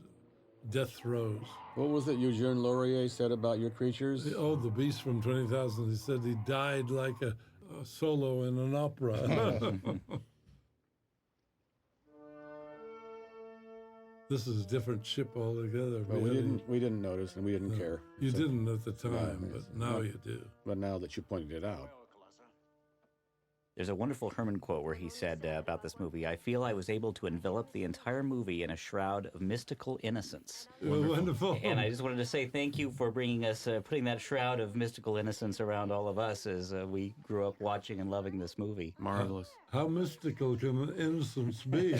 death throes. What was it Eugene Laurier said about your creatures? The beast from 20,000. He said he died like a solo in an opera. This is a different ship altogether. Well, we didn't notice, and we didn't care. You didn't at the time, but now you do. But now that you pointed it out. There's a wonderful Herman quote where he said about this movie, "I feel I was able to envelop the entire movie in a shroud of mystical innocence." Wonderful. And I just wanted to say thank you for bringing us, putting that shroud of mystical innocence around all of us as we grew up watching and loving this movie. Marvelous. How mystical can innocence be?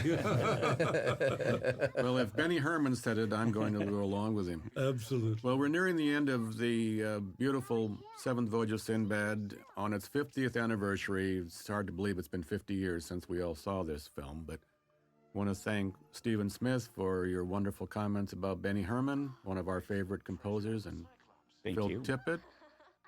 Well, if Benny Herman said it, I'm going to go along with him. Absolutely. Well, we're nearing the end of the beautiful 7th Voyage of Sinbad. On its 50th anniversary, it's hard to believe it's been 50 years since we all saw this film, but I want to thank Stephen Smith for your wonderful comments about Benny Herman, one of our favorite composers, and Phil Tippett,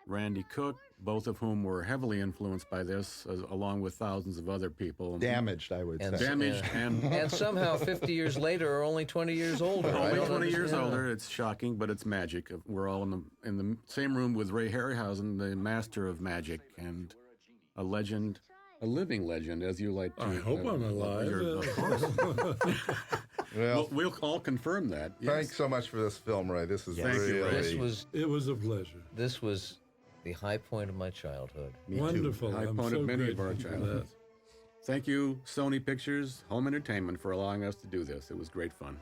Randy Cook, both of whom were heavily influenced by this, along with thousands of other people. Damaged, I would say. Damaged and somehow 50 years later are only 20 years older. Only 20 years older. It's shocking, but it's magic. We're all in the same room with Ray Harryhausen, the master of magic and a legend, a living legend, as you like to. I hope I'm alive. Of course. Well, we'll all confirm that. Yes. Thanks so much for this film, Ray. This is really... It was a pleasure. This was the high point of my childhood. Me Wonderful. Too. High I'm point so of many of our grateful for childhoods. Thank you, Sony Pictures Home Entertainment, for allowing us to do this. It was great fun.